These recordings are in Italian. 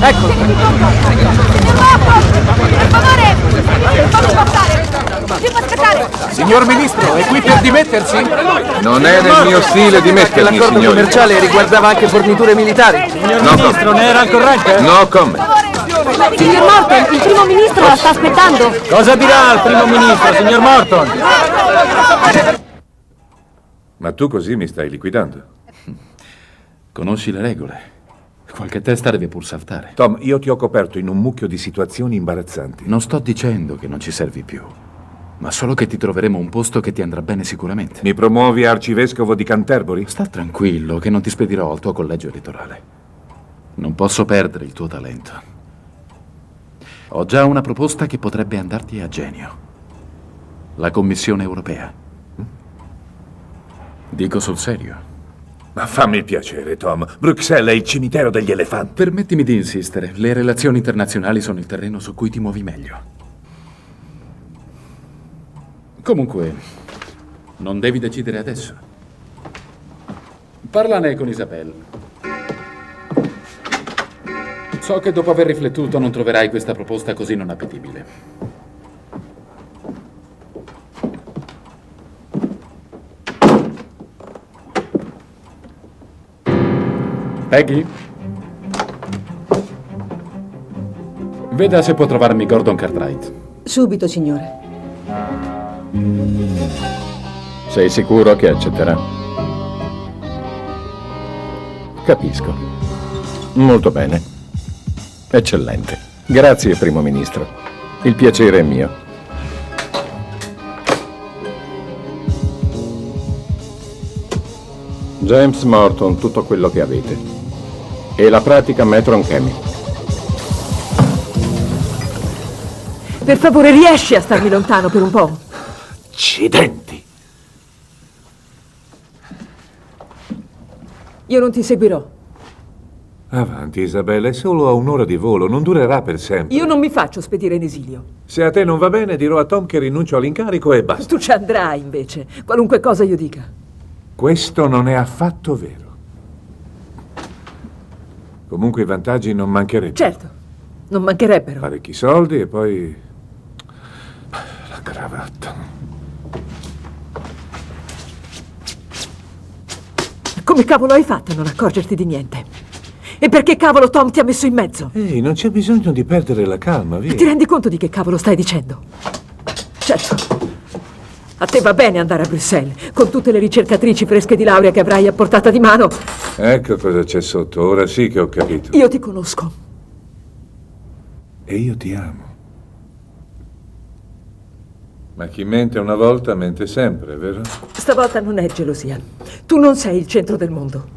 Eccolo! Per favore! Fammi passare! Devo aspettare! Signor Ministro, è qui per dimettersi? Non è nel mio stile dimettermi, L'accordo signori. commerciale riguardava anche forniture militari. Signor Ministro, ne era al corrente? No comment. Signor Morton, il primo ministro la sta aspettando! Cosa dirà il primo ministro, signor Morton? Ma tu così mi stai liquidando. Conosci le regole. Qualche testa deve pur saltare. Tom, io ti ho coperto in un mucchio di situazioni imbarazzanti. Non sto dicendo che non ci servi più, ma solo che ti troveremo un posto che ti andrà bene sicuramente. Mi promuovi arcivescovo di Canterbury? Sta tranquillo che non ti spedirò al tuo collegio elettorale. Non posso perdere il tuo talento. Ho già una proposta che potrebbe andarti a genio. La Commissione europea. Dico sul serio. Ma fammi il piacere, Tom. Bruxelles è il cimitero degli elefanti. Permettimi di insistere. Le relazioni internazionali sono il terreno su cui ti muovi meglio. Comunque, non devi decidere adesso. Parlane con Isabelle. So che dopo aver riflettuto non troverai questa proposta così non appetibile. Peggy? Veda se può trovarmi Gordon Cartwright. Subito, signore. Sei sicuro che accetterà? Capisco. Molto bene. Eccellente. Grazie, Primo Ministro. Il piacere è mio. James Morton, tutto quello che avete. E la pratica Metron Chemi. Per favore, riesci a starmi lontano per un po'? Accidenti! Io non ti seguirò. Avanti, Isabella, è solo a un'ora di volo, non durerà per sempre. Io non mi faccio spedire in esilio. Se a te non va bene, dirò a Tom che rinuncio all'incarico e basta. Tu ci andrai, invece, qualunque cosa io dica. Questo non è affatto vero. Comunque i vantaggi non mancherebbero. Certo, non mancherebbero. Parecchi soldi e poi... la cravatta. Come cavolo hai fatto a non accorgerti di niente? E perché cavolo Tom ti ha messo in mezzo? Ehi, non c'è bisogno di perdere la calma, via. Ti rendi conto di che cavolo stai dicendo? Certo. A te va bene andare a Bruxelles, con tutte le ricercatrici fresche di laurea che avrai a portata di mano. Ecco cosa c'è sotto, ora sì che ho capito. Io ti conosco. E io ti amo. Ma chi mente una volta mente sempre, vero? Stavolta non è gelosia. Tu non sei il centro del mondo.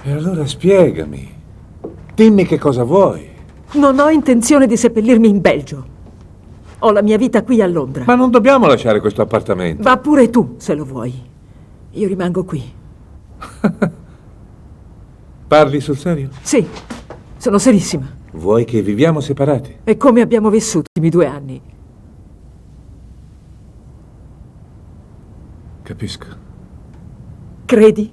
E allora spiegami. Dimmi che cosa vuoi. Non ho intenzione di seppellirmi in Belgio. Ho la mia vita qui a Londra. Ma non dobbiamo lasciare questo appartamento. Va pure tu, se lo vuoi. Io rimango qui. Parli sul serio? Sì, sono serissima. Vuoi che viviamo separati? E come abbiamo vissuto gli ultimi 2 anni? Capisco. Credi?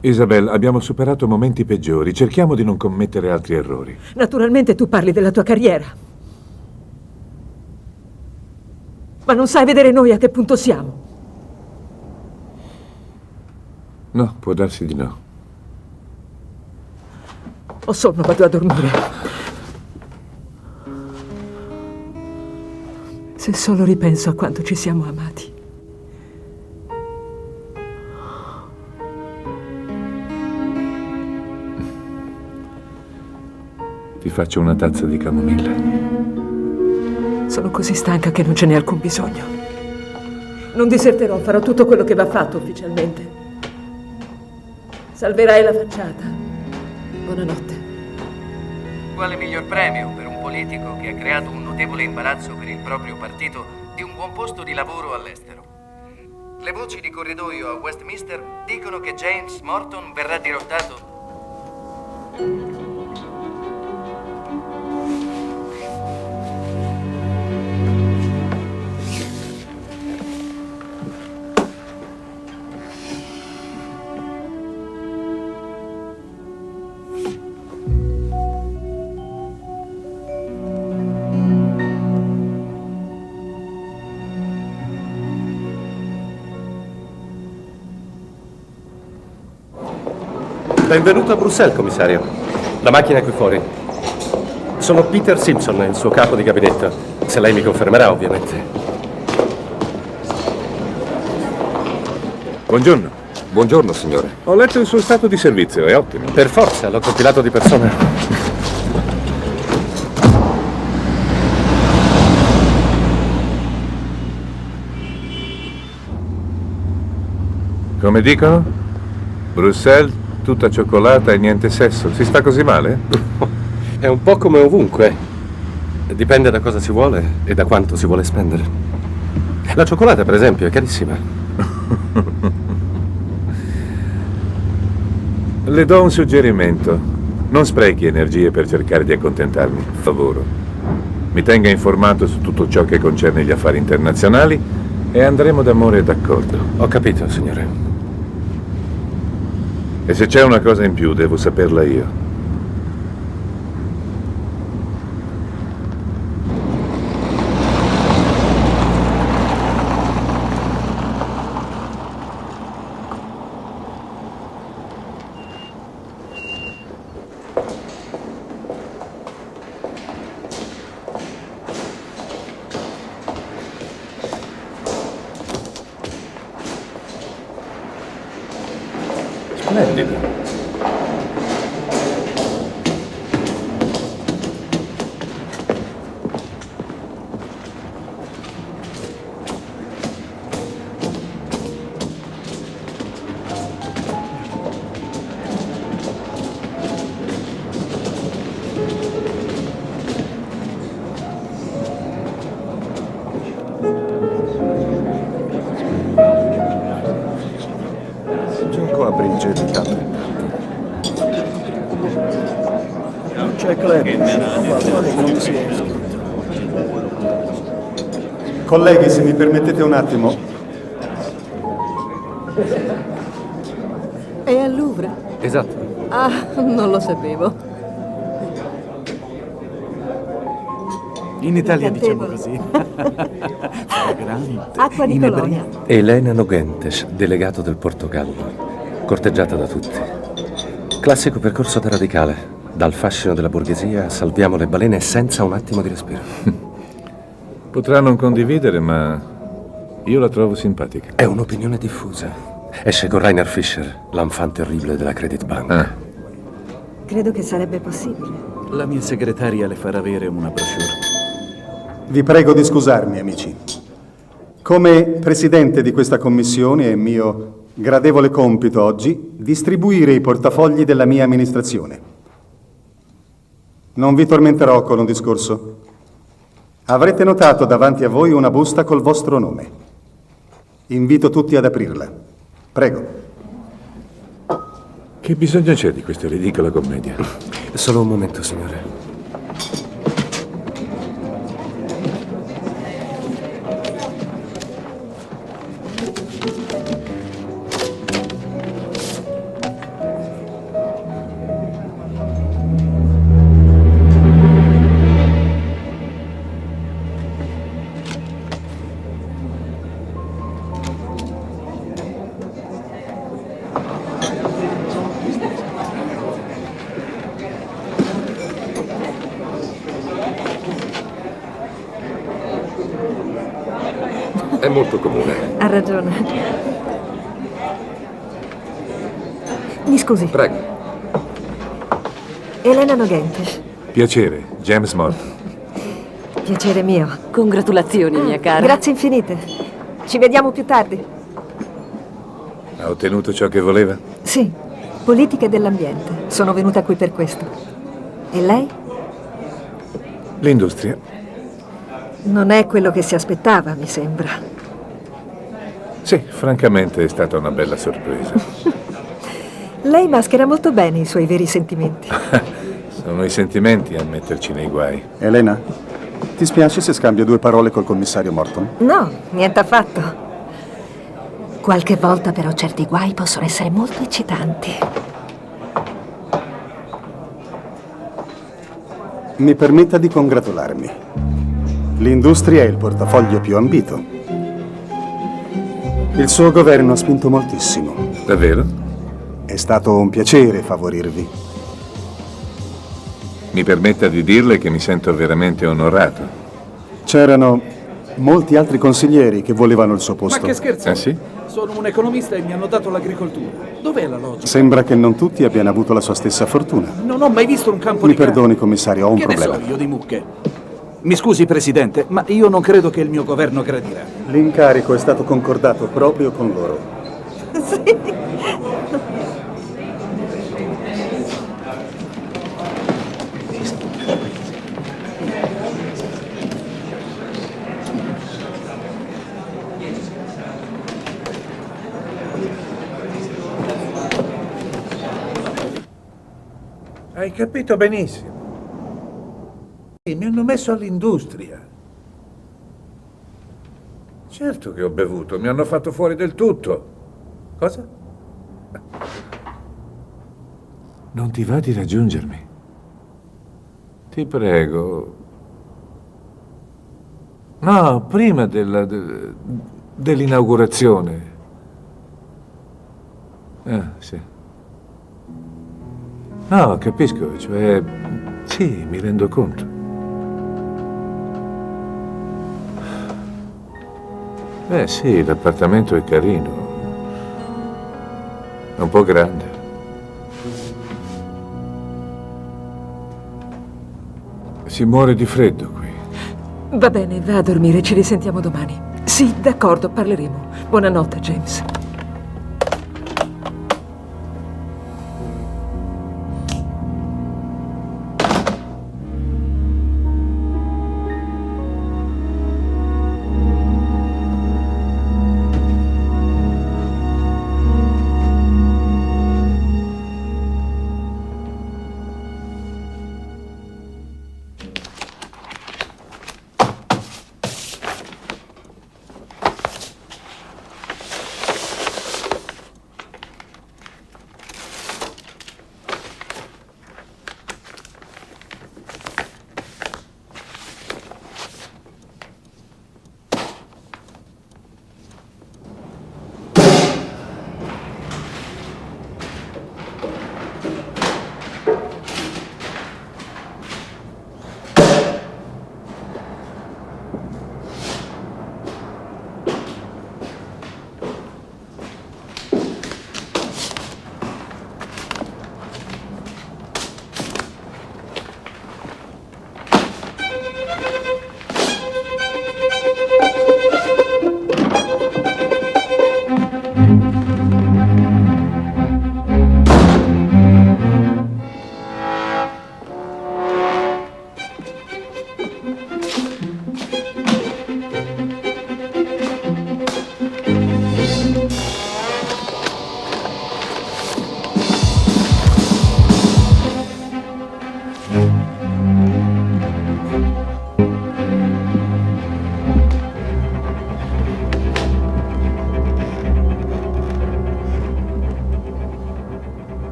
Isabel, abbiamo superato momenti peggiori. Cerchiamo di non commettere altri errori. Naturalmente tu parli della tua carriera. Ma non sai vedere noi a che punto siamo. No, può darsi di no. Ho sonno, vado a dormire. Se solo ripenso a quanto ci siamo amati. Ti faccio una tazza di camomilla. Sono così stanca che non ce n'è alcun bisogno. Non diserterò, farò tutto quello che va fatto ufficialmente. Salverai la facciata. Buonanotte. Quale miglior premio per un politico che ha creato un notevole imbarazzo per il proprio partito di un buon posto di lavoro all'estero? Le voci di corridoio a Westminster dicono che James Morton verrà dirottato. Benvenuto a Bruxelles, commissario. La macchina è qui fuori. Sono Peter Simpson, il suo capo di gabinetto. Se lei mi confermerà, ovviamente. Buongiorno. Buongiorno, signore. Ho letto il suo stato di servizio, è ottimo. Per forza, l'ho compilato di persona. Come dicono? Bruxelles, tutta cioccolata e niente sesso. Si sta così male? È un po' come ovunque. Dipende da cosa si vuole e da quanto si vuole spendere. La cioccolata, per esempio, è carissima. Le do un suggerimento. Non sprechi energie per cercare di accontentarmi, per favore. Mi tenga informato su tutto ciò che concerne gli affari internazionali e andremo d'amore e d'accordo. Ho capito, signore. E se c'è una cosa in più, devo saperla io. Splendido. Gioco a bridge di capo. C'è Clary. Non si è. Colleghi, se mi permettete un attimo. È al Louvre? Esatto. Ah, non lo sapevo. In Italia diciamo Incantevole. così. Acqua di Colonia. Elena Nogentes, delegato del Portogallo. Corteggiata da tutti. Classico percorso da radicale. Dal fascino della borghesia salviamo le balene senza un attimo di respiro. Potrà non condividere, ma io la trovo simpatica. È un'opinione diffusa. Esce con Rainer Fischer, l'enfant terrible della Credit Bank. Ah. Credo che sarebbe possibile. La mia segretaria le farà avere una brochure. Vi prego di scusarmi, amici. Come presidente di questa commissione è mio gradevole compito oggi distribuire i portafogli della mia amministrazione. Non vi tormenterò con un discorso. Avrete notato davanti a voi una busta col vostro nome. Invito tutti ad aprirla. Prego. Che bisogno c'è di questa ridicola commedia? Solo un momento, signore. È molto comune. Ha ragione. Mi scusi. Prego. Elena Nogentes. Piacere, James Morton. Piacere mio. Congratulazioni, mia cara. Grazie infinite. Ci vediamo più tardi. Ha ottenuto ciò che voleva? Sì, politiche dell'ambiente. Sono venuta qui per questo. E lei? L'industria. Non è quello che si aspettava, mi sembra. Sì, francamente è stata una bella sorpresa. Lei maschera molto bene i suoi veri sentimenti. Sono i sentimenti a metterci nei guai. Elena, ti spiace se scambio due parole col commissario Morton? No, niente affatto. Qualche volta però certi guai possono essere molto eccitanti. Mi permetta di congratularmi. L'industria è il portafoglio più ambito. Il suo governo ha spinto moltissimo. Davvero? È stato un piacere favorirvi. Mi permetta di dirle che mi sento veramente onorato. C'erano molti altri consiglieri che volevano il suo Ma posto. che scherzo? Ah sì? Sono un economista e mi hanno dato l'agricoltura. Dov'è la logica? Sembra che non tutti abbiano avuto la sua stessa fortuna. Non ho mai visto un campo Mi di grano. perdoni, commissario, ho un Che ne problema. so io di mucche? Mi scusi, Presidente, ma io non credo che il mio governo gradirà. L'incarico è stato concordato proprio con loro. Hai capito benissimo. Mi hanno messo all'industria. Certo che ho bevuto, mi hanno fatto fuori del tutto. Cosa? Non ti va di raggiungermi? Ti prego. No, prima dell'inaugurazione. Ah, sì. No, capisco, cioè... Sì, mi rendo conto. Beh, sì, l'appartamento è carino. È un po' grande. Si muore di freddo qui. Va bene, va a dormire, ci risentiamo domani. Sì, d'accordo, parleremo. Buonanotte, James.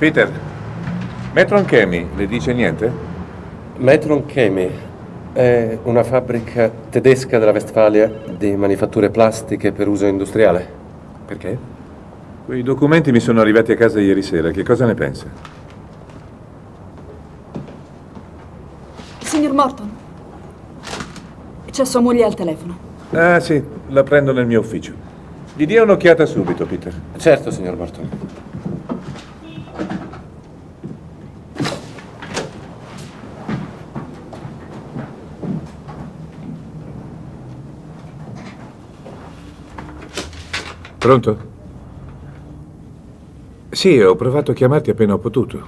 Peter, Metron Chemi le dice niente? Metron Chemi è una fabbrica tedesca della Westfalia di manifatture plastiche per uso industriale. Perché? Quei documenti mi sono arrivati a casa ieri sera. Che cosa ne pensa? Signor Morton, c'è sua moglie al telefono. Ah, sì, la prendo nel mio ufficio. Gli dia un'occhiata subito, Peter. Certo, signor Morton. Pronto? Sì, ho provato a chiamarti appena ho potuto.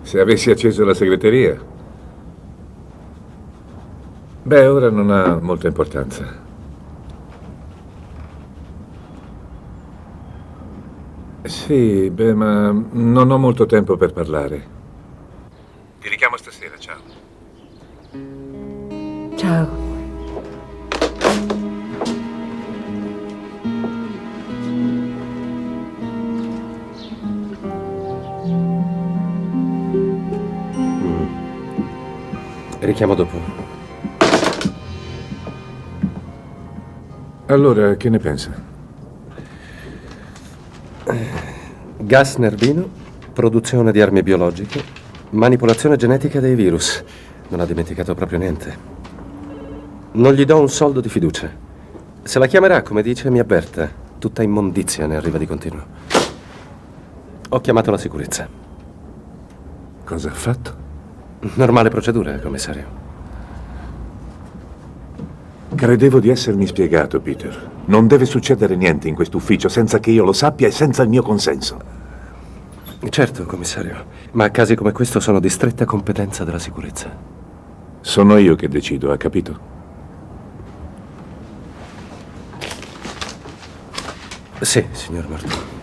Se avessi acceso la segreteria. Beh, ora non ha molta importanza. Sì, beh, ma non ho molto tempo per parlare. Ti richiamo stasera, ciao. Ciao. Richiamo dopo. Allora, che ne pensa? Gas nervino, produzione di armi biologiche, manipolazione genetica dei virus. Non ha dimenticato proprio niente. Non gli do un soldo di fiducia. Se la chiamerà, come dice, mi avverta. Tutta immondizia ne arriva di continuo. Ho chiamato la sicurezza. Cosa ha fatto? Normale procedura, commissario. Credevo di essermi spiegato, Peter. Non deve succedere niente in quest'ufficio senza che io lo sappia e senza il mio consenso. Certo, commissario. Ma casi come questo sono di stretta competenza della sicurezza. Sono io che decido, ha capito? Sì, signor Morton.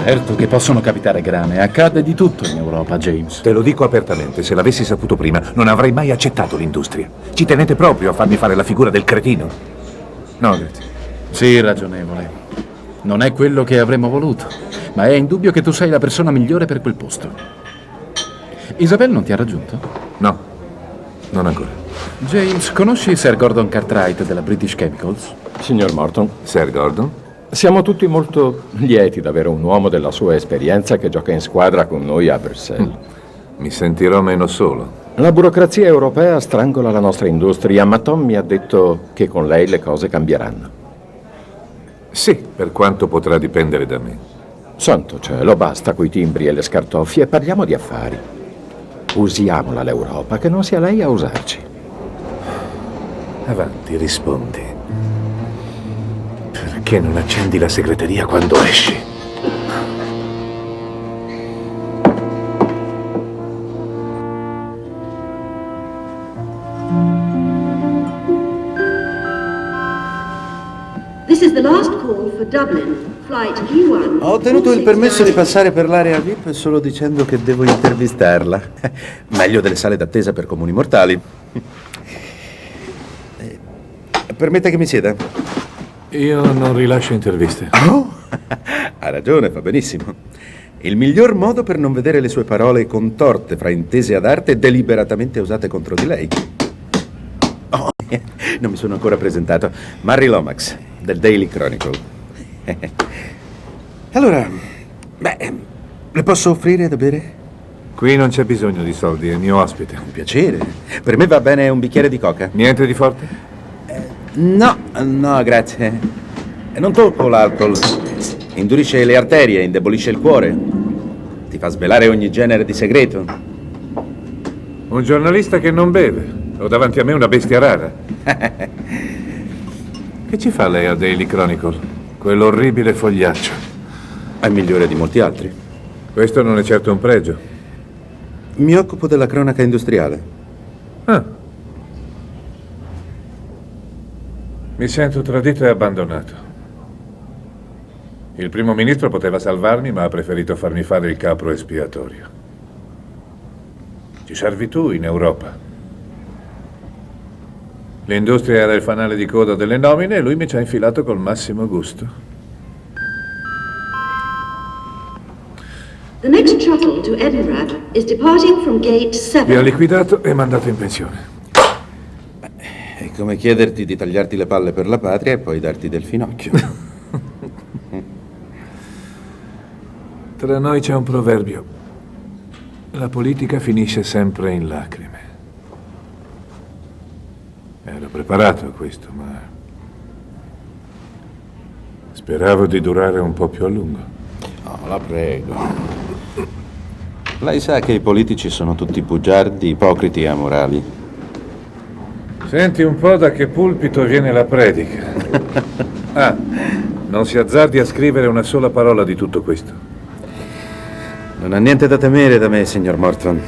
Certo che possono capitare grane, accade di tutto in Europa, James. Te lo dico apertamente, se l'avessi saputo prima non avrei mai accettato l'industria. Ci tenete proprio a farmi fare la figura del cretino? No, grazie. Sì, ragionevole. Non è quello che avremmo voluto, ma è indubbio che tu sei la persona migliore per quel posto. Isabel non ti ha raggiunto? No, non ancora. James, conosci Sir Gordon Cartwright della British Chemicals? Signor Morton. Sir Gordon? Siamo tutti molto lieti d'avere un uomo della sua esperienza che gioca in squadra con noi a Bruxelles. Mi sentirò meno solo. La burocrazia europea strangola la nostra industria, ma Tom mi ha detto che con lei le cose cambieranno. Sì, per quanto potrà dipendere da me. Santo cielo, basta coi timbri e le scartoffie e parliamo di affari. Usiamola l'Europa, che non sia lei a usarci. Avanti, rispondi. Perché non accendi la segreteria quando esci? This is the last call for Dublin. Flight E1. Ho ottenuto il permesso di passare per l'area VIP solo dicendo che devo intervistarla. Meglio delle sale d'attesa per comuni mortali. Permetta che mi sieda. Io non rilascio interviste. Oh, ha ragione, fa benissimo. Il miglior modo per non vedere le sue parole contorte, fraintese ad arte e deliberatamente usate contro di lei. Oh, non mi sono ancora presentato. Murray Lomax, del Daily Chronicle. Allora, le posso offrire da bere? Qui non c'è bisogno di soldi, è il mio ospite. Un piacere. Per me va bene un bicchiere di coca. Niente di forte? No, grazie. Non tocco l'alcol. Indurisce le arterie, indebolisce il cuore. Ti fa svelare ogni genere di segreto. Un giornalista che non beve. Ho davanti a me una bestia rara. Che ci fa lei al Daily Chronicle? Quell'orribile fogliaccio. È migliore di molti altri. Questo non è certo un pregio. Mi occupo della cronaca industriale. Ah. Mi sento tradito e abbandonato. Il primo ministro poteva salvarmi, ma ha preferito farmi fare il capro espiatorio. Ci servi tu in Europa. L'industria era il fanale di coda delle nomine e lui mi ci ha infilato col massimo gusto. The next shuttle to Edinburgh is departing from gate 7. Mi ha liquidato e mandato in pensione. È come chiederti di tagliarti le palle per la patria e poi darti del finocchio. Tra noi c'è un proverbio. La politica finisce sempre in lacrime. Ero preparato a questo, ma speravo di durare un po' più a lungo. No, la prego. Lei sa che i politici sono tutti bugiardi, ipocriti e amorali. Senti un po' da che pulpito viene la predica. Ah, non si azzardi a scrivere una sola parola di tutto questo. Non ha niente da temere da me, signor Morton.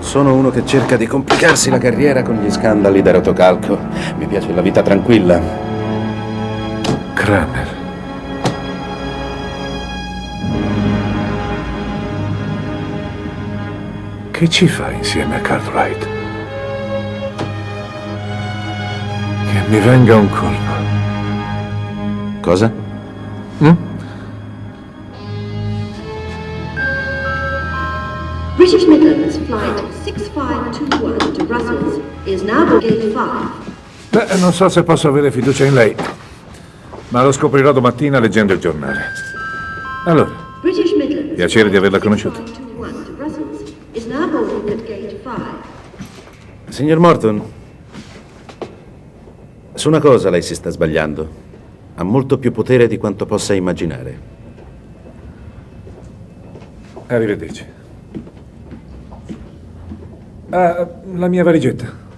Sono uno che cerca di complicarsi la carriera con gli scandali da rotocalco. Mi piace la vita tranquilla. Kramer. Che ci fa insieme a Cartwright? Che mi venga un colpo. Cosa? British Midlands flight 6521 to Brussels is now at gate 5. Beh, non so se posso avere fiducia in lei, ma lo scoprirò domattina leggendo il giornale. Allora, British Midlands piacere di averla conosciuta. 6521 to Brussels is now boarding at gate 5. Signor Morton, su una cosa lei si sta sbagliando. Ha molto più potere di quanto possa immaginare. Arrivederci. Ah, la mia valigetta.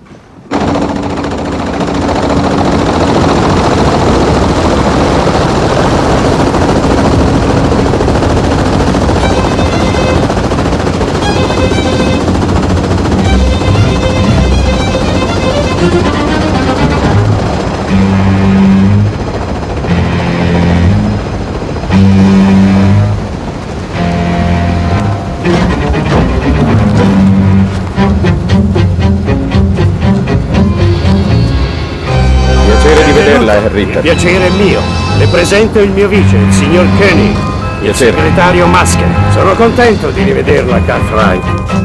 Il piacere è mio. Le presento il mio vice, il signor Kenny, il segretario Masker. Sono contento di rivederla, Cartwright.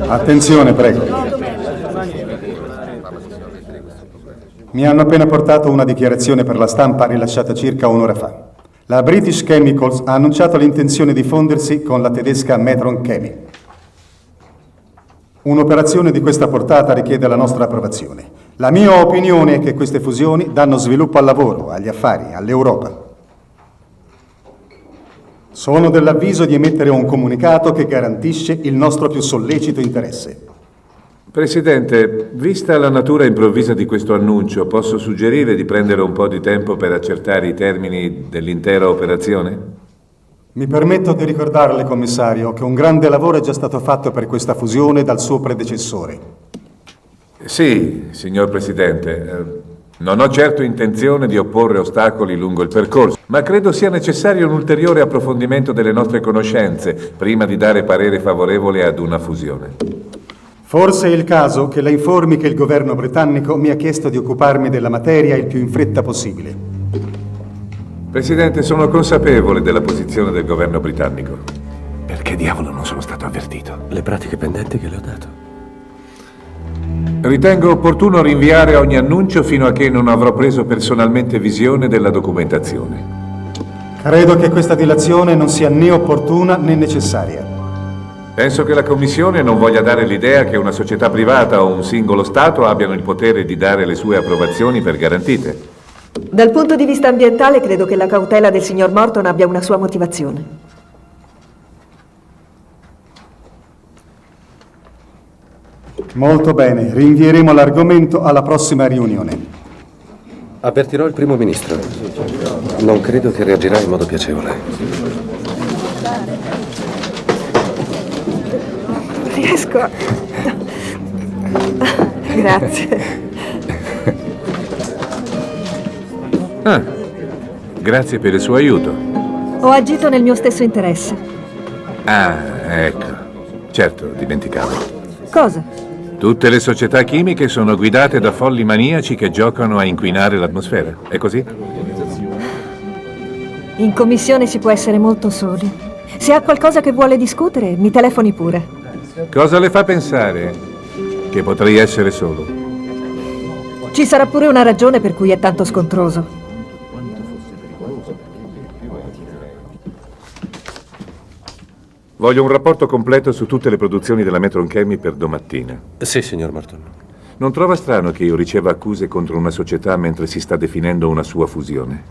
Attenzione, prego. Mi hanno appena portato una dichiarazione per la stampa rilasciata circa un'ora fa. La British Chemicals ha annunciato l'intenzione di fondersi con la tedesca Metron Chemi. Un'operazione di questa portata richiede la nostra approvazione. La mia opinione è che queste fusioni danno sviluppo al lavoro, agli affari, all'Europa. Sono dell'avviso di emettere un comunicato che garantisce il nostro più sollecito interesse. Presidente, vista la natura improvvisa di questo annuncio, posso suggerire di prendere un po' di tempo per accertare i termini dell'intera operazione? Mi permetto di ricordarle, commissario, che un grande lavoro è già stato fatto per questa fusione dal suo predecessore. Sì, signor Presidente. Non ho certo intenzione di opporre ostacoli lungo il percorso, ma credo sia necessario un ulteriore approfondimento delle nostre conoscenze prima di dare parere favorevole ad una fusione. Forse è il caso che la informi che il governo britannico mi ha chiesto di occuparmi della materia il più in fretta possibile. Presidente, sono consapevole della posizione del governo britannico. Perché Perché diavolo non sono stato avvertito? Le pratiche pendenti che le ho dato. Ritengo opportuno rinviare ogni annuncio fino a che non avrò preso personalmente visione della documentazione. Credo che questa dilazione non sia né opportuna né necessaria. Penso che la Commissione non voglia dare l'idea che una società privata o un singolo Stato abbiano il potere di dare le sue approvazioni per garantite. Dal punto di vista ambientale, credo che la cautela del signor Morton abbia una sua motivazione. Molto bene, rinvieremo l'argomento alla prossima riunione. Avvertirò il primo ministro. Non credo che reagirà in modo piacevole. Riesco a... Grazie. Grazie per il suo aiuto. Ho agito nel mio stesso interesse. Ah, ecco. Certo, dimenticavo. Cosa? Tutte le società chimiche sono guidate da folli maniaci che giocano a inquinare l'atmosfera. È così? In commissione si può essere molto soli. Se ha qualcosa che vuole discutere, mi telefoni pure. Cosa le fa pensare che potrei essere solo? Ci sarà pure una ragione per cui è tanto scontroso. Voglio un rapporto completo su tutte le produzioni della Metron Chemi per domattina. Sì, signor Morton. Non trova strano che io riceva accuse contro una società mentre si sta definendo una sua fusione?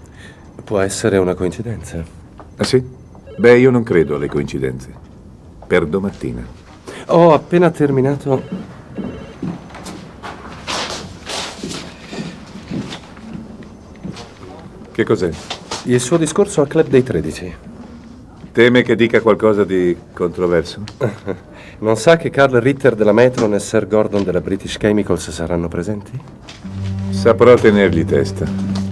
Può essere una coincidenza. Ah sì? Beh, io non credo alle coincidenze. Per domattina. Ho appena terminato. Che cos'è? Il suo discorso al Club dei 13. Teme che dica qualcosa di controverso? Non sa che Carl Ritter della Metron e Sir Gordon della British Chemicals saranno presenti? Saprò tenergli testa.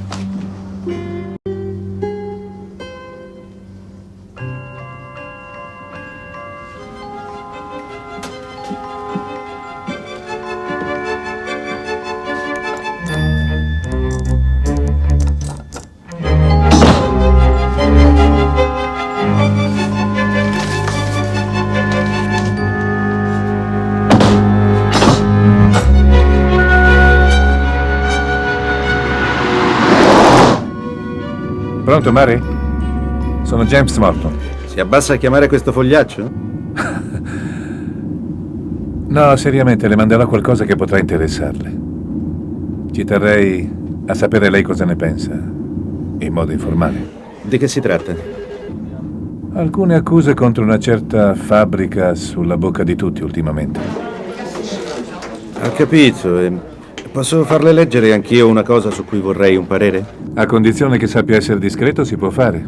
Pronto, Mary? Sono James Morton. Si abbassa a chiamare questo fogliaccio? No, seriamente, le manderò qualcosa che potrà interessarle. Ci terrei a sapere lei cosa ne pensa, in modo informale. Di che si tratta? Alcune accuse contro una certa fabbrica sulla bocca di tutti ultimamente. Ho capito. Posso farle leggere anch'io una cosa su cui vorrei un parere? A condizione che sappia essere discreto, si può fare.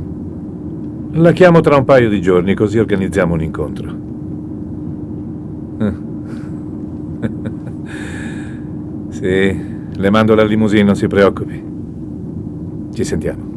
La chiamo tra un paio di giorni, così organizziamo un incontro. Sì, le mando la limousine, non si preoccupi. Ci sentiamo.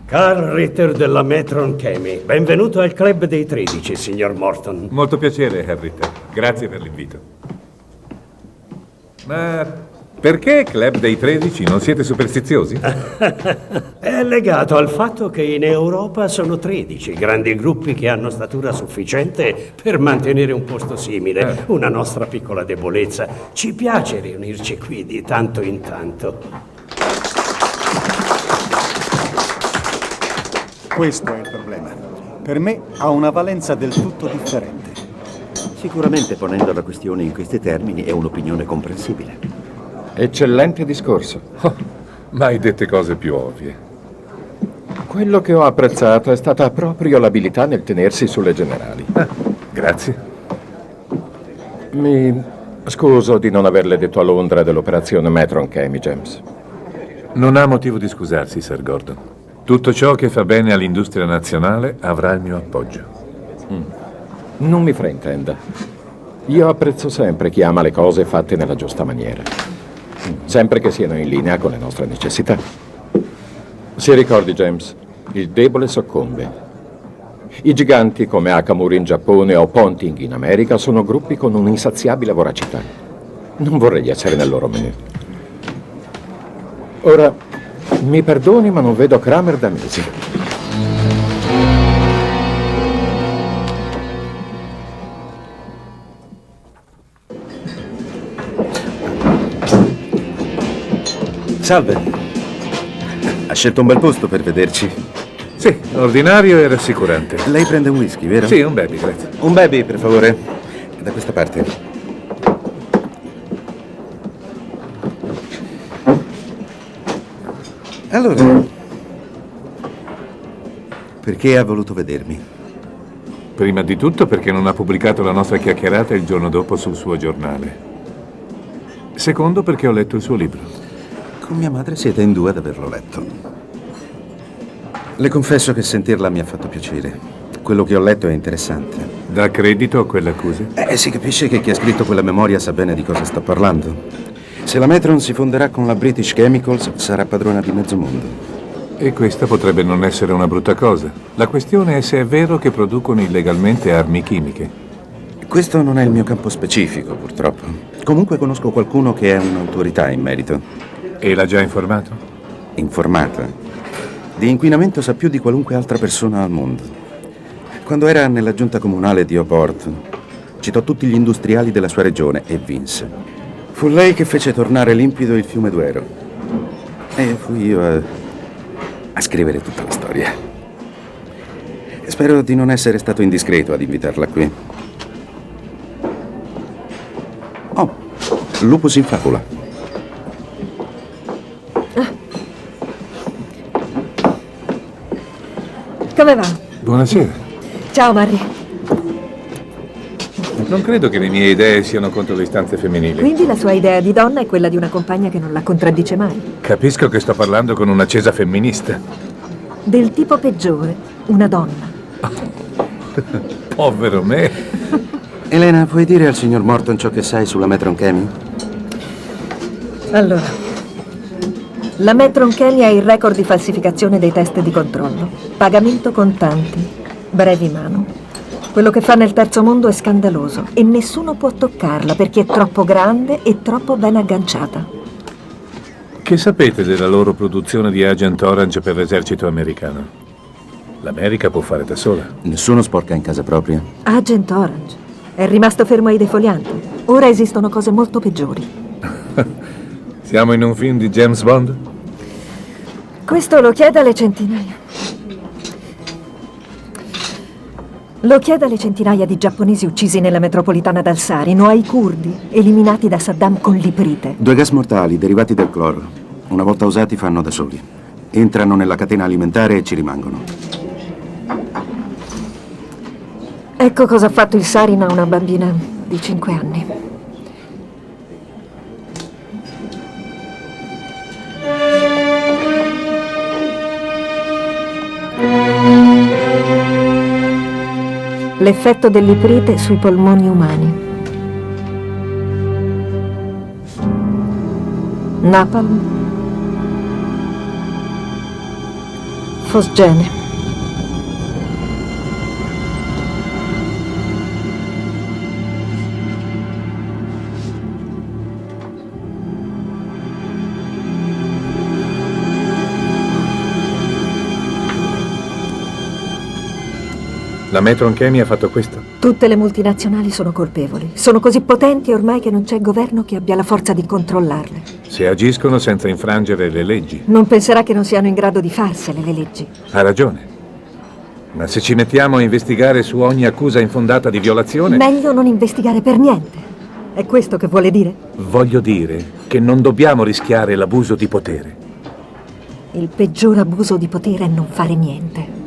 Carl Ritter della Metron Chemi. Benvenuto al Club dei 13, signor Morton. Molto piacere, Harry. Grazie per l'invito. Ma perché Club dei 13? Non siete superstiziosi? È legato al fatto che in Europa sono 13 grandi gruppi che hanno statura sufficiente per mantenere un posto simile. Una nostra piccola debolezza. Ci piace riunirci qui di tanto in tanto. Questo è il problema. Per me ha una valenza del tutto differente. Sicuramente ponendo la questione in questi termini è un'opinione comprensibile. Eccellente discorso. Oh, mai dette cose più ovvie. Quello che ho apprezzato è stata proprio l'abilità nel tenersi sulle generali. Grazie. Mi scuso di non averle detto a Londra dell'operazione Metron Chemi, James. Non ha motivo di scusarsi, Sir Gordon. Tutto ciò che fa bene all'industria nazionale avrà il mio appoggio. Non mi fraintenda. Io apprezzo sempre chi ama le cose fatte nella giusta maniera. Sempre che siano in linea con le nostre necessità. Si ricordi, James, il debole soccombe. I giganti come Akamura in Giappone o Ponting in America sono gruppi con un'insaziabile voracità. Non vorrei essere nel loro menù. Ora, mi perdoni, ma non vedo Kramer da mesi. Salve. Ha scelto un bel posto per vederci. Sì, ordinario e rassicurante. Lei prende un whisky, vero? Sì, un baby, grazie. Un baby, per favore. Da questa parte. Allora, perché ha voluto vedermi? Prima di tutto perché non ha pubblicato la nostra chiacchierata il giorno dopo sul suo giornale. Secondo perché ho letto il suo libro. Con mia madre siete in due ad averlo letto. Le confesso che sentirla mi ha fatto piacere. Quello che ho letto è interessante. Dà credito a quelle accuse? Si capisce che chi ha scritto quella memoria sa bene di cosa sta parlando. Se la Metron si fonderà con la British Chemicals, sarà padrona di mezzo mondo. E questa potrebbe non essere una brutta cosa. La questione è se è vero che producono illegalmente armi chimiche. Questo non è il mio campo specifico, purtroppo. Comunque conosco qualcuno che è un'autorità in merito. E l'ha già informato? Informata? Di inquinamento sa più di qualunque altra persona al mondo. Quando era nella giunta comunale di Oport, citò tutti gli industriali della sua regione e vinse. Fu lei che fece tornare limpido il fiume Duero. E fui io a scrivere tutta la storia. Spero di non essere stato indiscreto ad invitarla qui. Oh, lupus in fabula. Come va? Buonasera. Ciao, Marie. Non credo che le mie idee siano contro le istanze femminili. Quindi la sua idea di donna è quella di una compagna che non la contraddice mai. Capisco che sto parlando con un'accesa femminista. Del tipo peggiore, una donna. Povero me. Elena, puoi dire al signor Morton ciò che sai sulla Metron Chemi? Allora, la Metron Chemi ha il record di falsificazione dei test di controllo. Pagamento contanti, brevi mano. Quello che fa nel terzo mondo è scandaloso e nessuno può toccarla perché è troppo grande e troppo ben agganciata. Che sapete della loro produzione di Agent Orange per l'esercito americano? L'America può fare da sola. Nessuno sporca in casa propria. Agent Orange è rimasto fermo ai defolianti. Ora esistono cose molto peggiori. Siamo in un film di James Bond? Questo lo chiede alle centinaia. Lo chiede alle centinaia di giapponesi uccisi nella metropolitana d'Al-Sari, o ai curdi, eliminati da Saddam con l'iprite. 2 gas mortali derivati dal cloro. Una volta usati fanno da soli. Entrano nella catena alimentare e ci rimangono. Ecco cosa ha fatto il sarin a una bambina di 5 anni. L'effetto dell'iprite sui polmoni umani. Napalm. Fosgene. La Metron Chemi ha fatto questo? Tutte le multinazionali sono colpevoli. Sono così potenti ormai che non c'è governo che abbia la forza di controllarle. Se agiscono senza infrangere le leggi. Non penserà che non siano in grado di farsele le leggi. Ha ragione. Ma se ci mettiamo a investigare su ogni accusa infondata di violazione... Meglio non investigare per niente. È questo che vuole dire? Voglio dire che non dobbiamo rischiare l'abuso di potere. Il peggior abuso di potere è non fare niente.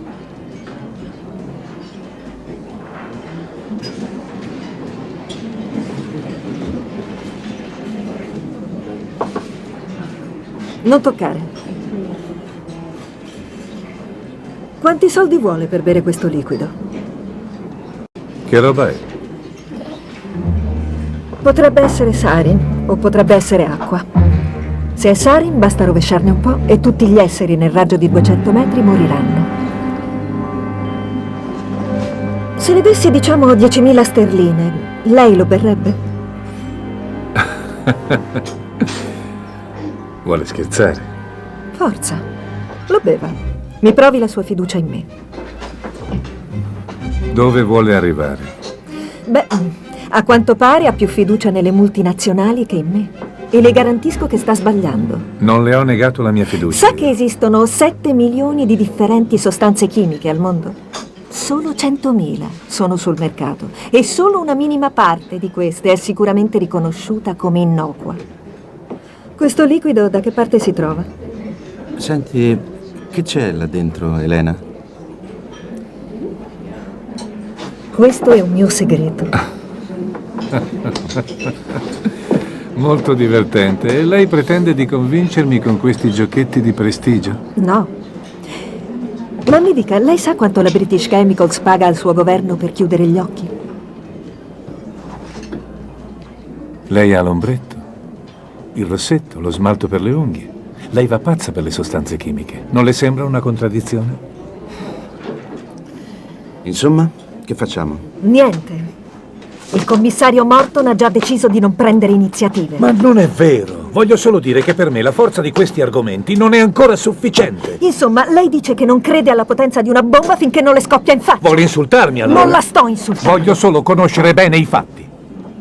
Non toccare. Quanti soldi vuole per bere questo liquido? Che roba è? Potrebbe essere sarin o potrebbe essere acqua. Se è sarin basta rovesciarne un po' e tutti gli esseri nel raggio di 200 metri moriranno. Se le dessi, diciamo, 10.000 sterline, lei lo berrebbe? Vuole scherzare? Forza, lo beva. Mi provi la sua fiducia in me. Dove vuole arrivare? Beh, a quanto pare ha più fiducia nelle multinazionali che in me. E le garantisco che sta sbagliando. Non le ho negato la mia fiducia. Sa che esistono 7 milioni di differenti sostanze chimiche al mondo? Solo 100.000 sono sul mercato e solo una minima parte di queste è sicuramente riconosciuta come innocua. Questo liquido da che parte si trova? Senti, che c'è là dentro, Elena? Questo è un mio segreto. Molto divertente. E lei pretende di convincermi con questi giochetti di prestigio? No. Ma mi dica, lei sa quanto la British Chemicals paga al suo governo per chiudere gli occhi? Lei ha l'ombretto, il rossetto, lo smalto per le unghie. Lei va pazza per le sostanze chimiche. Non le sembra una contraddizione? Insomma, che facciamo? Niente. Il commissario Morton ha già deciso di non prendere iniziative. Ma non è vero. Voglio solo dire che per me la forza di questi argomenti non è ancora sufficiente. Insomma, lei dice che non crede alla potenza di una bomba finché non le scoppia in faccia. Vuole insultarmi allora? Non la sto insultando. Voglio solo conoscere bene i fatti.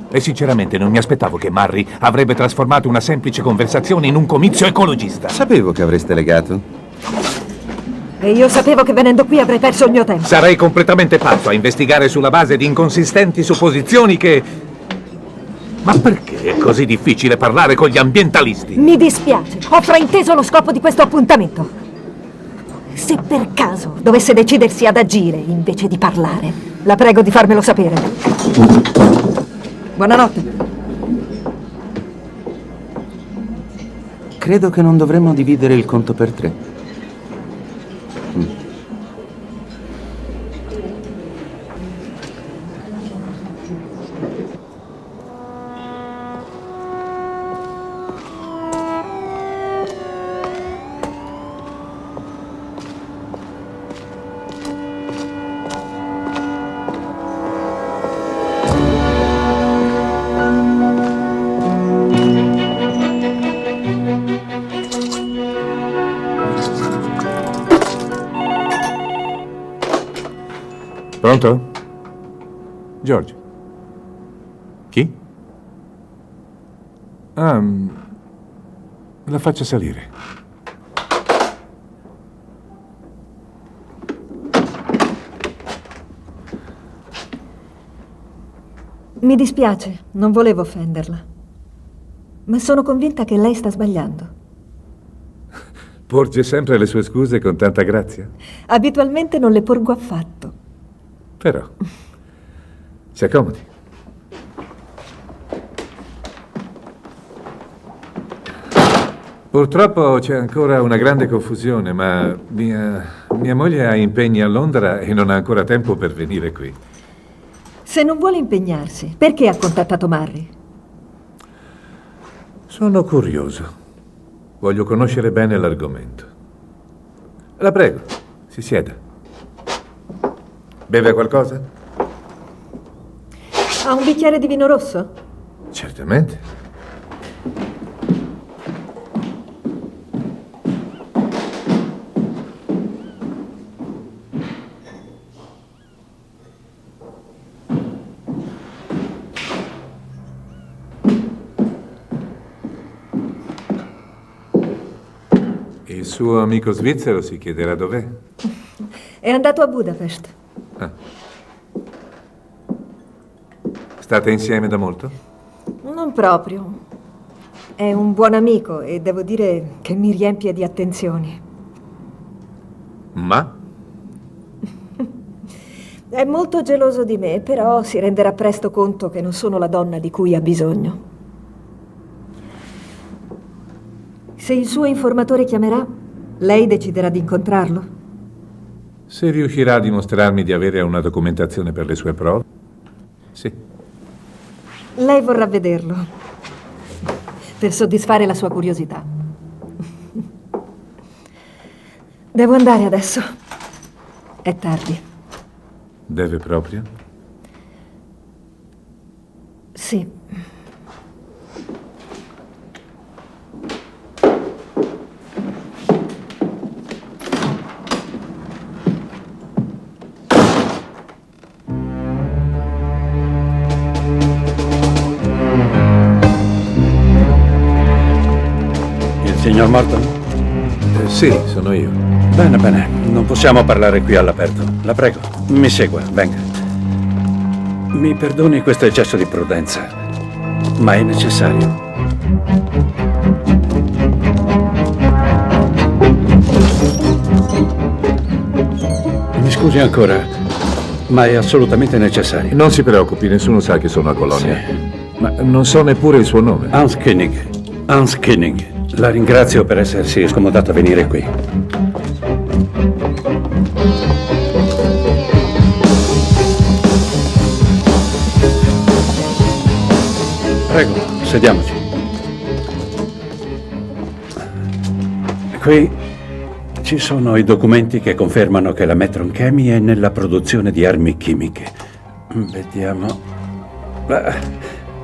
E sinceramente non mi aspettavo che Murray avrebbe trasformato una semplice conversazione in un comizio ecologista. Sapevo che avreste legato. E io sapevo che venendo qui avrei perso il mio tempo. Sarei completamente pazzo a investigare sulla base di inconsistenti supposizioni che... Ma perché è così difficile parlare con gli ambientalisti? Mi dispiace, ho frainteso lo scopo di questo appuntamento. Se per caso dovesse decidersi ad agire invece di parlare, la prego di farmelo sapere. Buonanotte. Credo che non dovremmo dividere il conto per 3. Pronto? George? Chi? La faccio salire. Mi dispiace, non volevo offenderla. Ma sono convinta che lei sta sbagliando. Porge sempre le sue scuse con tanta grazia. Abitualmente non le porgo affatto. Però, si accomodi. Purtroppo c'è ancora una grande confusione, ma mia moglie ha impegni a Londra e non ha ancora tempo per venire qui. Se non vuole impegnarsi, perché ha contattato Murray? Sono curioso. Voglio conoscere bene l'argomento. La prego, si sieda. Beve qualcosa? Ha un bicchiere di vino rosso? Certamente. Il suo amico svizzero si chiederà dov'è. È andato a Budapest. Ah. State insieme da molto? Non proprio. È un buon amico e devo dire che mi riempie di attenzioni. Ma? È molto geloso di me, però si renderà presto conto che non sono la donna di cui ha bisogno. Se il suo informatore chiamerà, lei deciderà di incontrarlo? Se riuscirà a dimostrarmi di avere una documentazione per le sue prove? Sì. Lei vorrà vederlo, per soddisfare la sua curiosità. Devo andare adesso. È tardi. Deve proprio? Sì. Il signor Morton? Sì, sono io. Bene, bene. Non possiamo parlare qui all'aperto. La prego, mi segua, venga. Mi perdoni questo eccesso di prudenza, ma è necessario. Mi scusi ancora, ma è assolutamente necessario. Non si preoccupi, nessuno sa che sono a Colonia. Sì. Ma non so neppure il suo nome. Hans Koenig. Hans Koenig. La ringrazio per essersi scomodato a venire qui. Prego, sediamoci. Qui ci sono i documenti che confermano che la Metron Chemi è nella produzione di armi chimiche. Vediamo.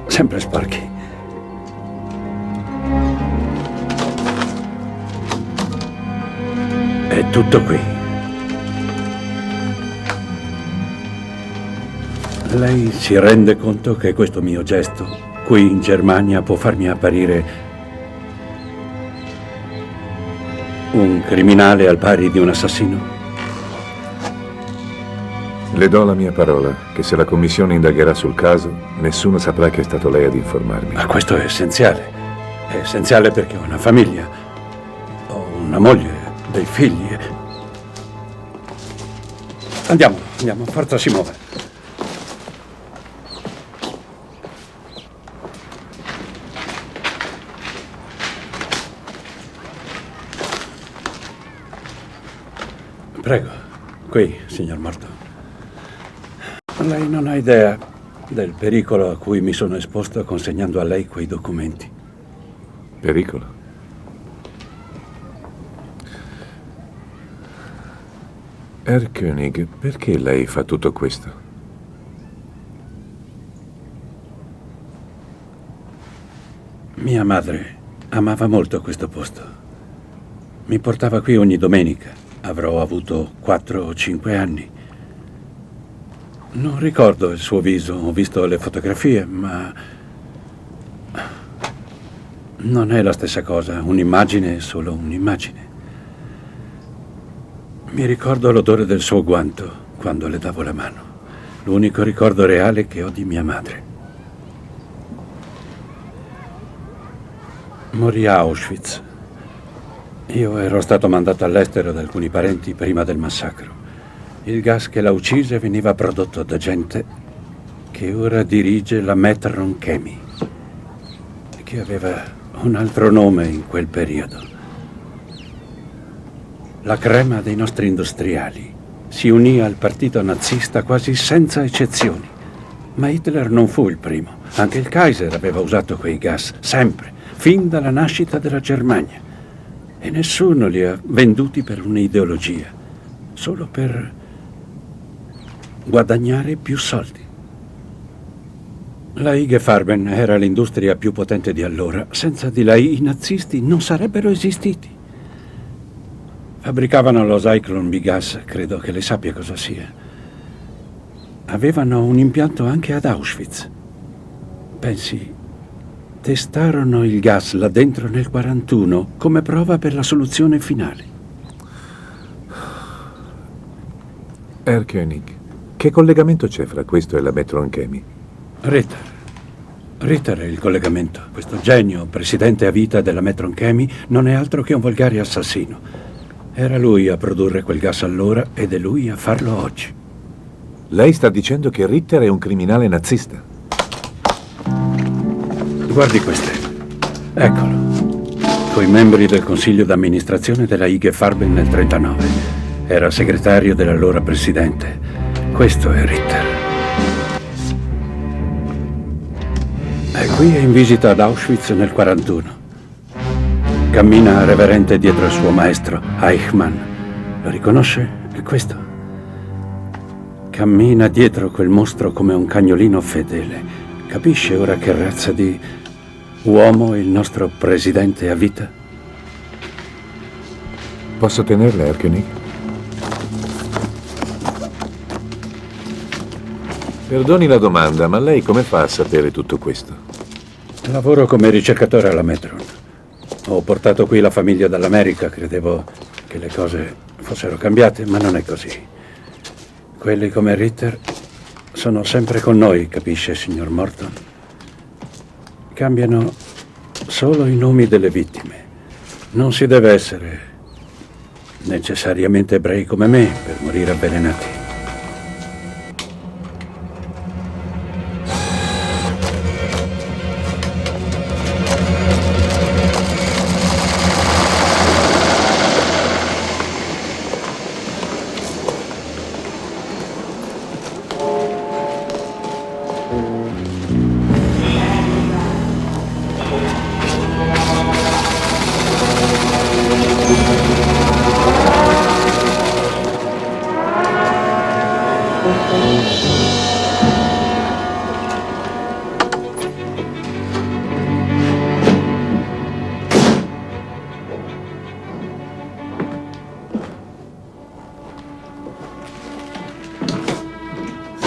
Sempre sporchi. È tutto qui. Lei si rende conto che questo mio gesto qui in Germania può farmi apparire un criminale al pari di un assassino? Le do la mia parola che se la commissione indagherà sul caso, nessuno saprà che è stato lei ad informarmi. Ma questo è essenziale. È essenziale perché ho una famiglia, ho una moglie, dei figli. Andiamo, forza si muove. Prego, qui, signor Morton. Lei non ha idea del pericolo a cui mi sono esposto consegnando a lei quei documenti. Pericolo? Herr Koenig, perché lei fa tutto questo? Mia madre amava molto questo posto. Mi portava qui ogni domenica. Avrò avuto 4 o 5 anni. Non ricordo il suo viso, ho visto le fotografie, ma non è la stessa cosa. Un'immagine è solo un'immagine. Mi ricordo l'odore del suo guanto quando le davo la mano. L'unico ricordo reale che ho di mia madre. Morì a Auschwitz. Io ero stato mandato all'estero da alcuni parenti prima del massacro. Il gas che la uccise veniva prodotto da gente che ora dirige la Metron Chemi, che aveva un altro nome in quel periodo. La crema dei nostri industriali si unì al partito nazista quasi senza eccezioni. Ma Hitler non fu il primo. Anche il Kaiser aveva usato quei gas, sempre, fin dalla nascita della Germania. E nessuno li ha venduti per un'ideologia, solo per guadagnare più soldi. La IG Farben era l'industria più potente di allora. Senza di lei i nazisti non sarebbero esistiti. Fabbricavano lo Zyklon Bigas, credo che lei sappia cosa sia. Avevano un impianto anche ad Auschwitz. Pensi, testarono il gas là dentro nel 1941 come prova per la soluzione finale. Herr Koenig, che collegamento c'è fra questo e la Metron Chemi? Ritter è il collegamento. Questo genio, presidente a vita della Metron Chemi, non è altro che un volgare assassino. Era lui a produrre quel gas allora ed è lui a farlo oggi. Lei sta dicendo che Ritter è un criminale nazista? Guardi queste. Eccolo. Coi membri del consiglio d'amministrazione della IG Farben nel 1939. Era segretario dell'allora presidente. Questo è Ritter. E qui è in visita ad Auschwitz nel 1941. Cammina reverente dietro il suo maestro, Eichmann. Lo riconosce? È questo. cammina dietro quel mostro come un cagnolino fedele. Capisce ora che razza di uomo il nostro presidente a vita? Posso tenerla, Erkönig? Perdoni la domanda, ma lei come fa a sapere tutto questo? Lavoro come ricercatore alla Metron. Ho portato qui la famiglia dall'America, credevo che le cose fossero cambiate, ma non è così. Quelli come Ritter sono sempre con noi, capisce, signor Morton? Cambiano solo i nomi delle vittime. Non si deve essere necessariamente ebrei come me per morire avvelenati.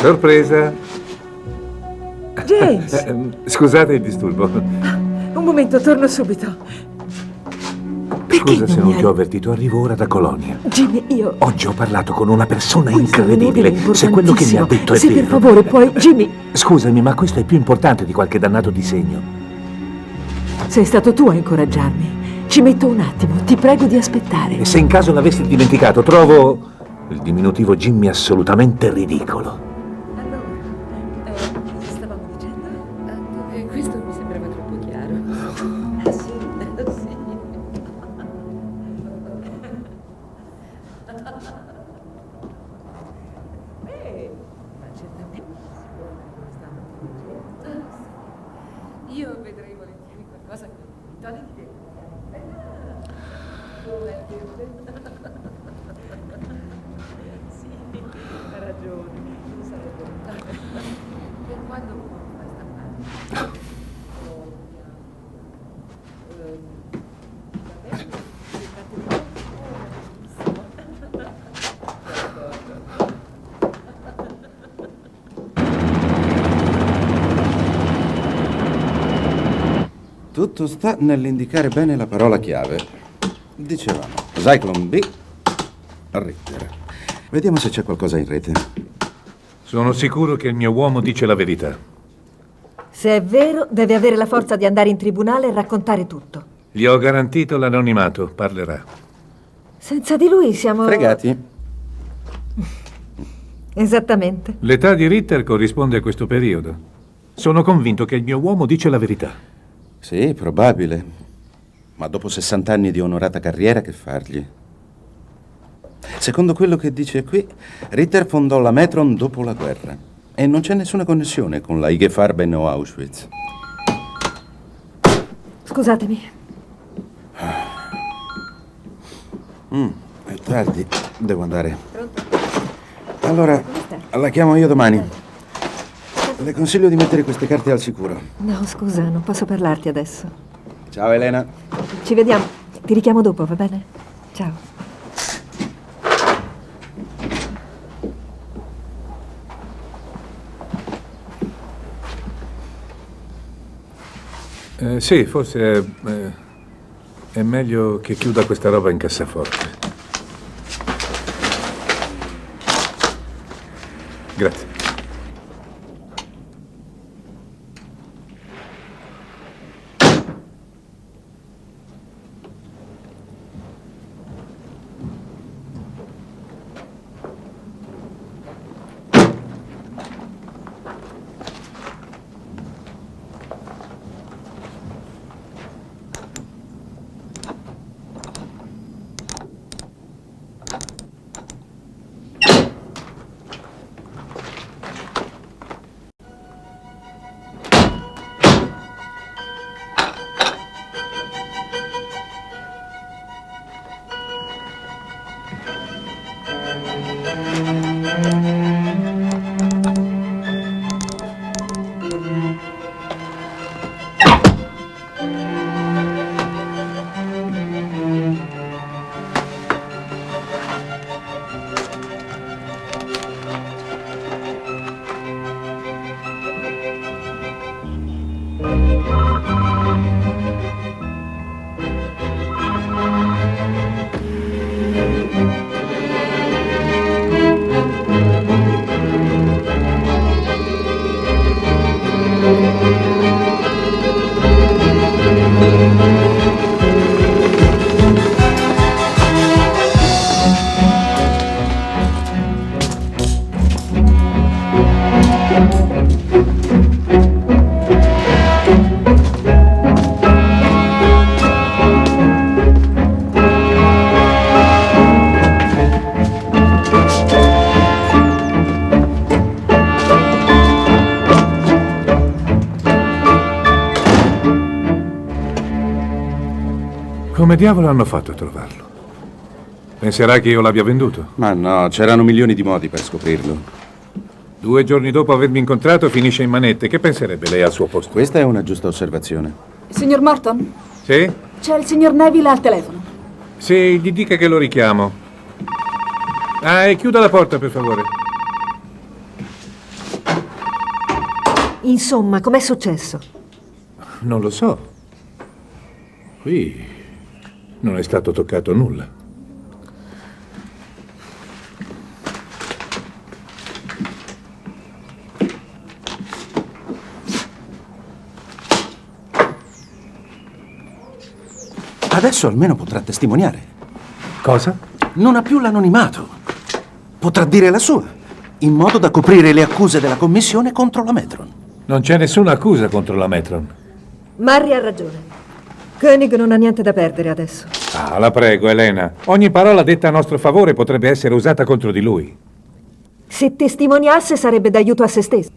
Sorpresa! James! Scusate il disturbo. Un momento, torno subito. Scusa se non mi ti ho avvertito, arrivo ora da Colonia. Jimmy, io... Oggi ho parlato con una persona Questo incredibile. è Se quello che mi ha detto è Se vero... per favore puoi... Jimmy, Scusami, ma questo è più importante di qualche dannato disegno. sei stato tu a incoraggiarmi. Ci metto un attimo, ti prego di aspettare. E se in caso l'avessi dimenticato, trovo il diminutivo Jimmy assolutamente ridicolo. Stavamo dicendo? Questo mi sembrava troppo chiaro. Sì. Io vedrei volentieri qualcosa che mi toglie di Sì, ha ragione. Non sarebbe per quando fai stampare. Tutto sta nell'indicare bene la parola chiave. Dicevamo, Zyklon B, Ritter. Vediamo se c'è qualcosa in rete. Sono sicuro che il mio uomo dice la verità. Se è vero, deve avere la forza di andare in tribunale e raccontare tutto. Gli ho garantito l'anonimato, parlerà. Senza di lui siamo... Fregati. Esattamente. L'età di Ritter corrisponde a questo periodo. Sono convinto che il mio uomo dice la verità. Sì, probabile. Ma dopo 60 anni di onorata carriera, che fargli? Secondo quello che dice qui, Ritter fondò la Metron dopo la guerra. E non c'è nessuna connessione con la IG Farben o Auschwitz. Scusatemi. È tardi, devo andare. Allora, la chiamo io domani. Le consiglio di mettere queste carte al sicuro. No, scusa, non posso parlarti adesso. Ciao Elena. Ci vediamo. Ti richiamo dopo, va bene? Ciao. Sì, forse è meglio che chiuda questa roba in cassaforte. Grazie. Come diavolo hanno fatto a trovarlo? Penserà che io l'abbia venduto? Ma no, c'erano milioni di modi per scoprirlo. 2 giorni dopo avermi incontrato finisce in manette. Che penserebbe lei al suo posto? Questa è una giusta osservazione. Signor Morton? Sì? C'è il signor Neville al telefono. Sì, gli dica che lo richiamo. Ah, e chiuda la porta, per favore. Insomma, com'è successo? Non lo so. Qui non è stato toccato nulla. Adesso almeno potrà testimoniare. Cosa? Non ha più l'anonimato. Potrà dire la sua, in modo da coprire le accuse della commissione contro la Metron. Non c'è nessuna accusa contro la Metron. Murray ha ragione. Koenig non ha niente da perdere adesso. Ah, la prego, Elena. Ogni parola detta a nostro favore potrebbe essere usata contro di lui. Se testimoniasse sarebbe d'aiuto a se stesso.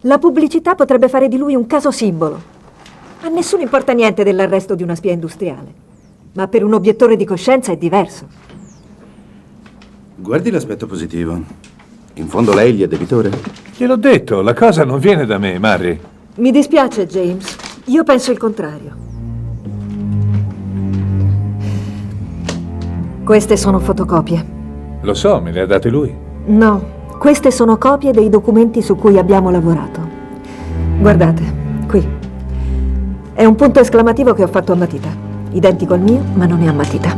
La pubblicità potrebbe fare di lui un caso simbolo. A nessuno importa niente dell'arresto di una spia industriale. Ma per un obiettore di coscienza è diverso. Guardi l'aspetto positivo. In fondo lei gli è debitore? Gliel'ho detto, la cosa non viene da me, Murray. Mi dispiace, James. Io penso il contrario. Queste sono fotocopie. Lo so, me le ha date lui. No, queste sono copie dei documenti su cui abbiamo lavorato. Guardate, qui. È un punto esclamativo che ho fatto a matita. Identico al mio, ma non è a matita.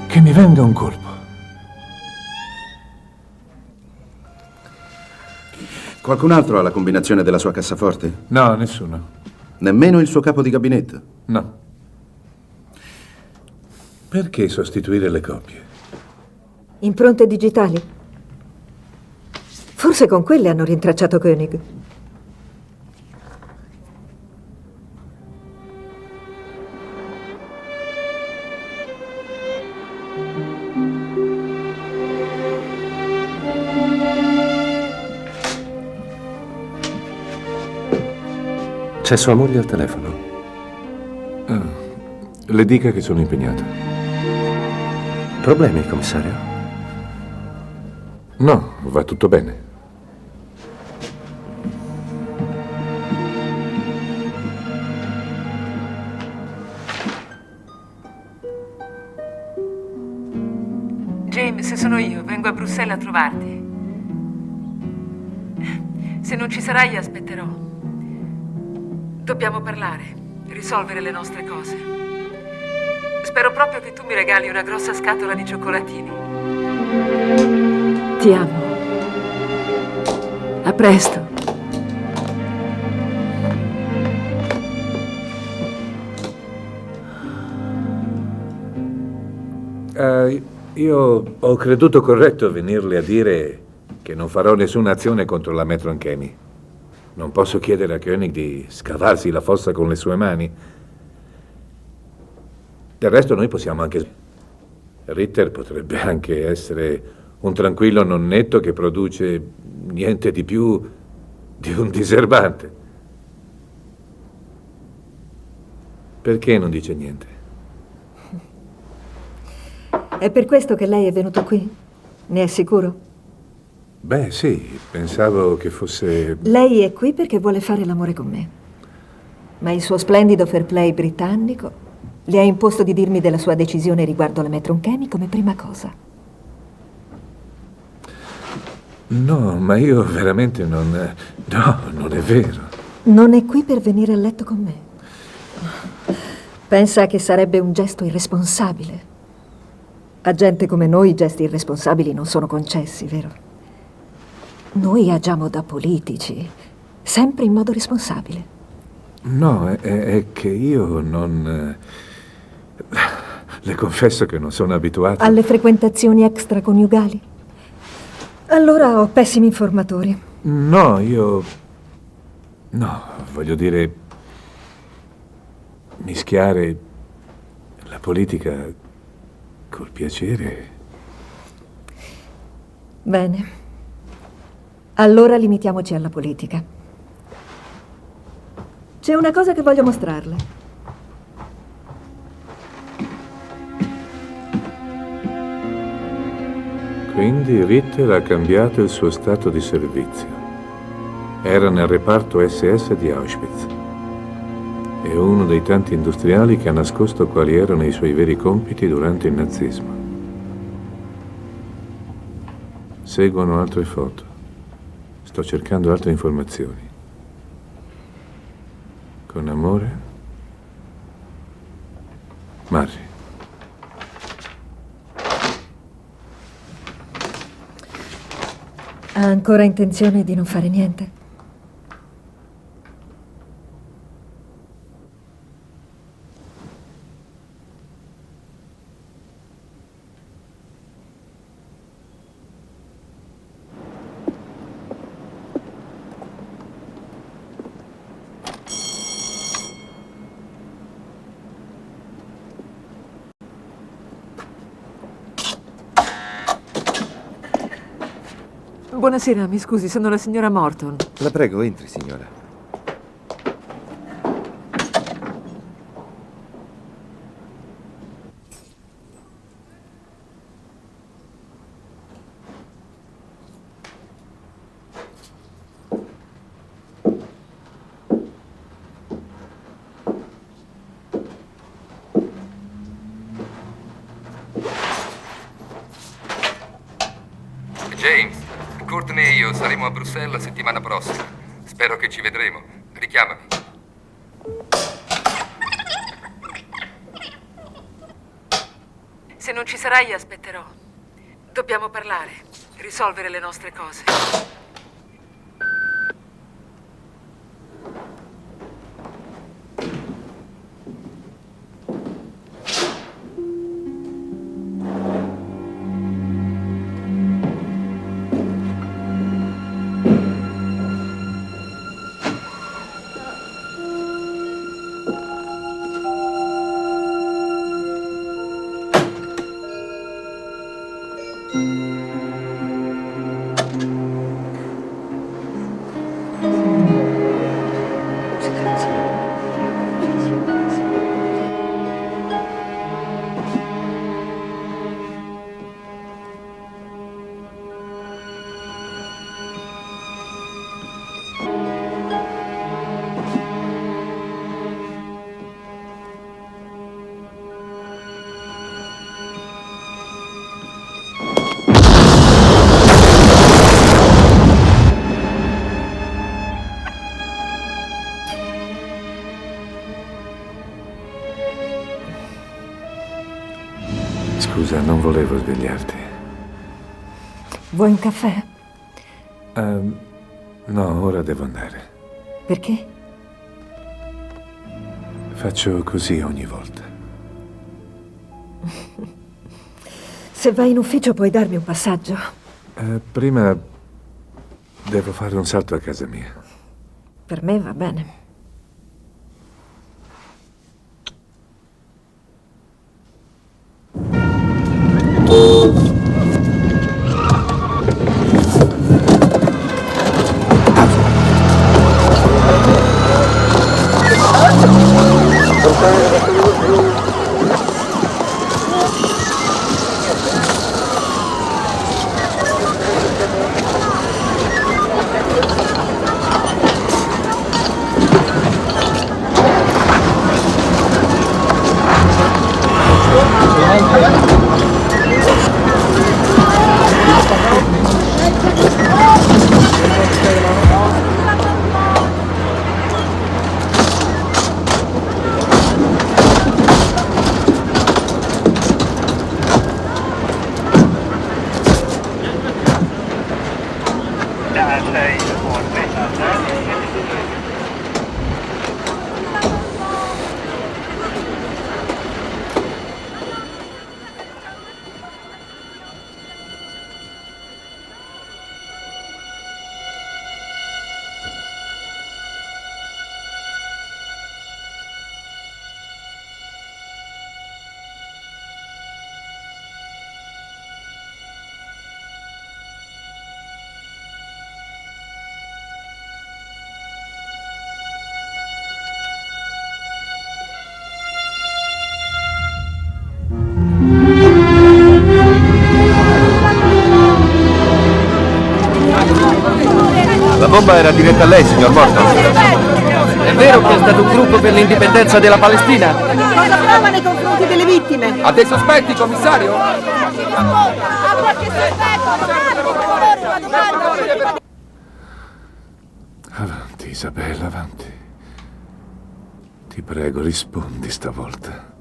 Che mi venga un colpo. Qualcun altro ha la combinazione della sua cassaforte? No, nessuno. Nemmeno il suo capo di gabinetto? No. Perché sostituire le copie? Impronte digitali? Forse con quelle hanno rintracciato Koenig. C'è sua moglie al telefono. Ah, le dica che sono impegnato. Problemi, commissario? No, va tutto bene. James, sono io. Vengo a Bruxelles a trovarti. Se non ci sarai, aspetterò. Dobbiamo parlare, risolvere le nostre cose. Spero proprio che tu mi regali una grossa scatola di cioccolatini. Ti amo. A presto. Io ho creduto corretto venirle a dire che non farò nessuna azione contro la Metron Kenny. Non posso chiedere a Koenig di scavarsi la fossa con le sue mani. Del resto noi possiamo anche... Ritter potrebbe anche essere un tranquillo nonnetto che produce niente di più di un diserbante. Perché non dice niente? È per questo che lei è venuto qui? Ne è sicuro? Beh, sì, pensavo che fosse... Lei è qui perché vuole fare l'amore con me. Ma il suo splendido fair play britannico le ha imposto di dirmi della sua decisione riguardo la Metron Chemi come prima cosa. No, ma io veramente non... No, non è vero. Non è qui per venire a letto con me. Pensa che sarebbe un gesto irresponsabile. A gente come noi i gesti irresponsabili non sono concessi, vero? Noi agiamo da politici, sempre in modo responsabile. No, è che io non... Le confesso che non sono abituato... Alle frequentazioni extraconiugali? Allora ho pessimi informatori. No, io... No, voglio dire... Mischiare la politica col piacere... Bene. Allora limitiamoci alla politica. C'è una cosa che voglio mostrarle. Quindi Ritter ha cambiato il suo stato di servizio. Era nel reparto SS di Auschwitz. È uno dei tanti industriali che ha nascosto quali erano i suoi veri compiti durante il nazismo. Seguono altre foto. Sto cercando altre informazioni. Con amore, Mary. Ha ancora intenzione di non fare niente? Buonasera, mi scusi, sono la signora Morton. La prego, entri, signora. James, Courtney e io saremo a Bruxelles la settimana prossima. Spero che ci vedremo. Richiamami. Se non ci sarai, aspetterò. Dobbiamo parlare, risolvere le nostre cose. Scusa, non volevo svegliarti. Vuoi un caffè? No, ora devo andare. Perché? Faccio così ogni volta. Se vai in ufficio puoi darmi un passaggio. Prima devo fare un salto a casa mia. Per me va bene. bomba era diretta a lei, signor Morton. È vero che è stato un gruppo per l'indipendenza della Palestina? Cosa prova nei confronti delle vittime? Ha dei sospetti, commissario? Avanti, Isabella, avanti. Ti prego, rispondi stavolta.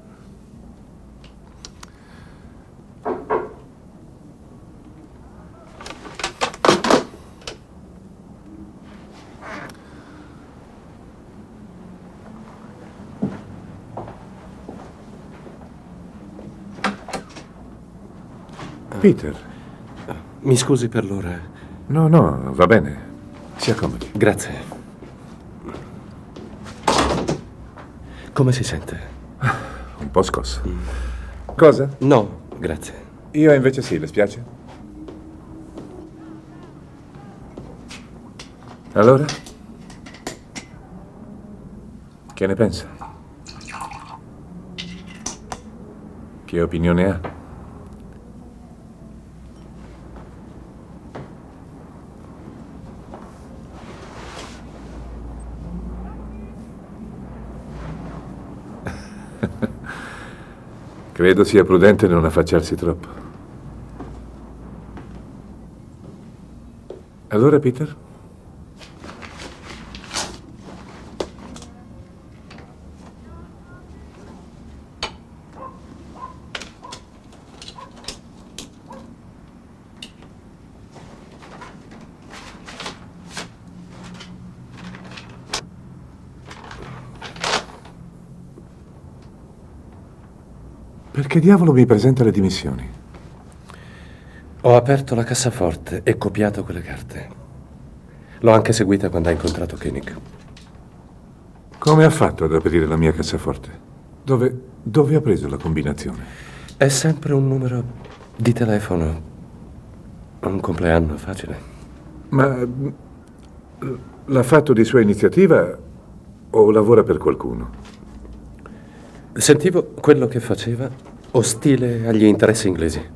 Peter. Mi scusi per l'ora. No, va bene. Si accomodi. Grazie. Come si sente? Un po' scosso. Cosa? No, grazie. Io invece sì, le spiace? Allora? Che ne pensa? Che opinione ha? Credo sia prudente non affacciarsi troppo. Allora, Peter? Perché diavolo mi presenta le dimissioni? Ho aperto la cassaforte e copiato quelle carte. L'ho anche seguita quando ha incontrato Koenig. Come ha fatto ad aprire la mia cassaforte? Dove ha preso la combinazione? È sempre un numero di telefono. Un compleanno facile. Ma l'ha fatto di sua iniziativa o lavora per qualcuno? Sentivo quello che faceva ostile agli interessi inglesi.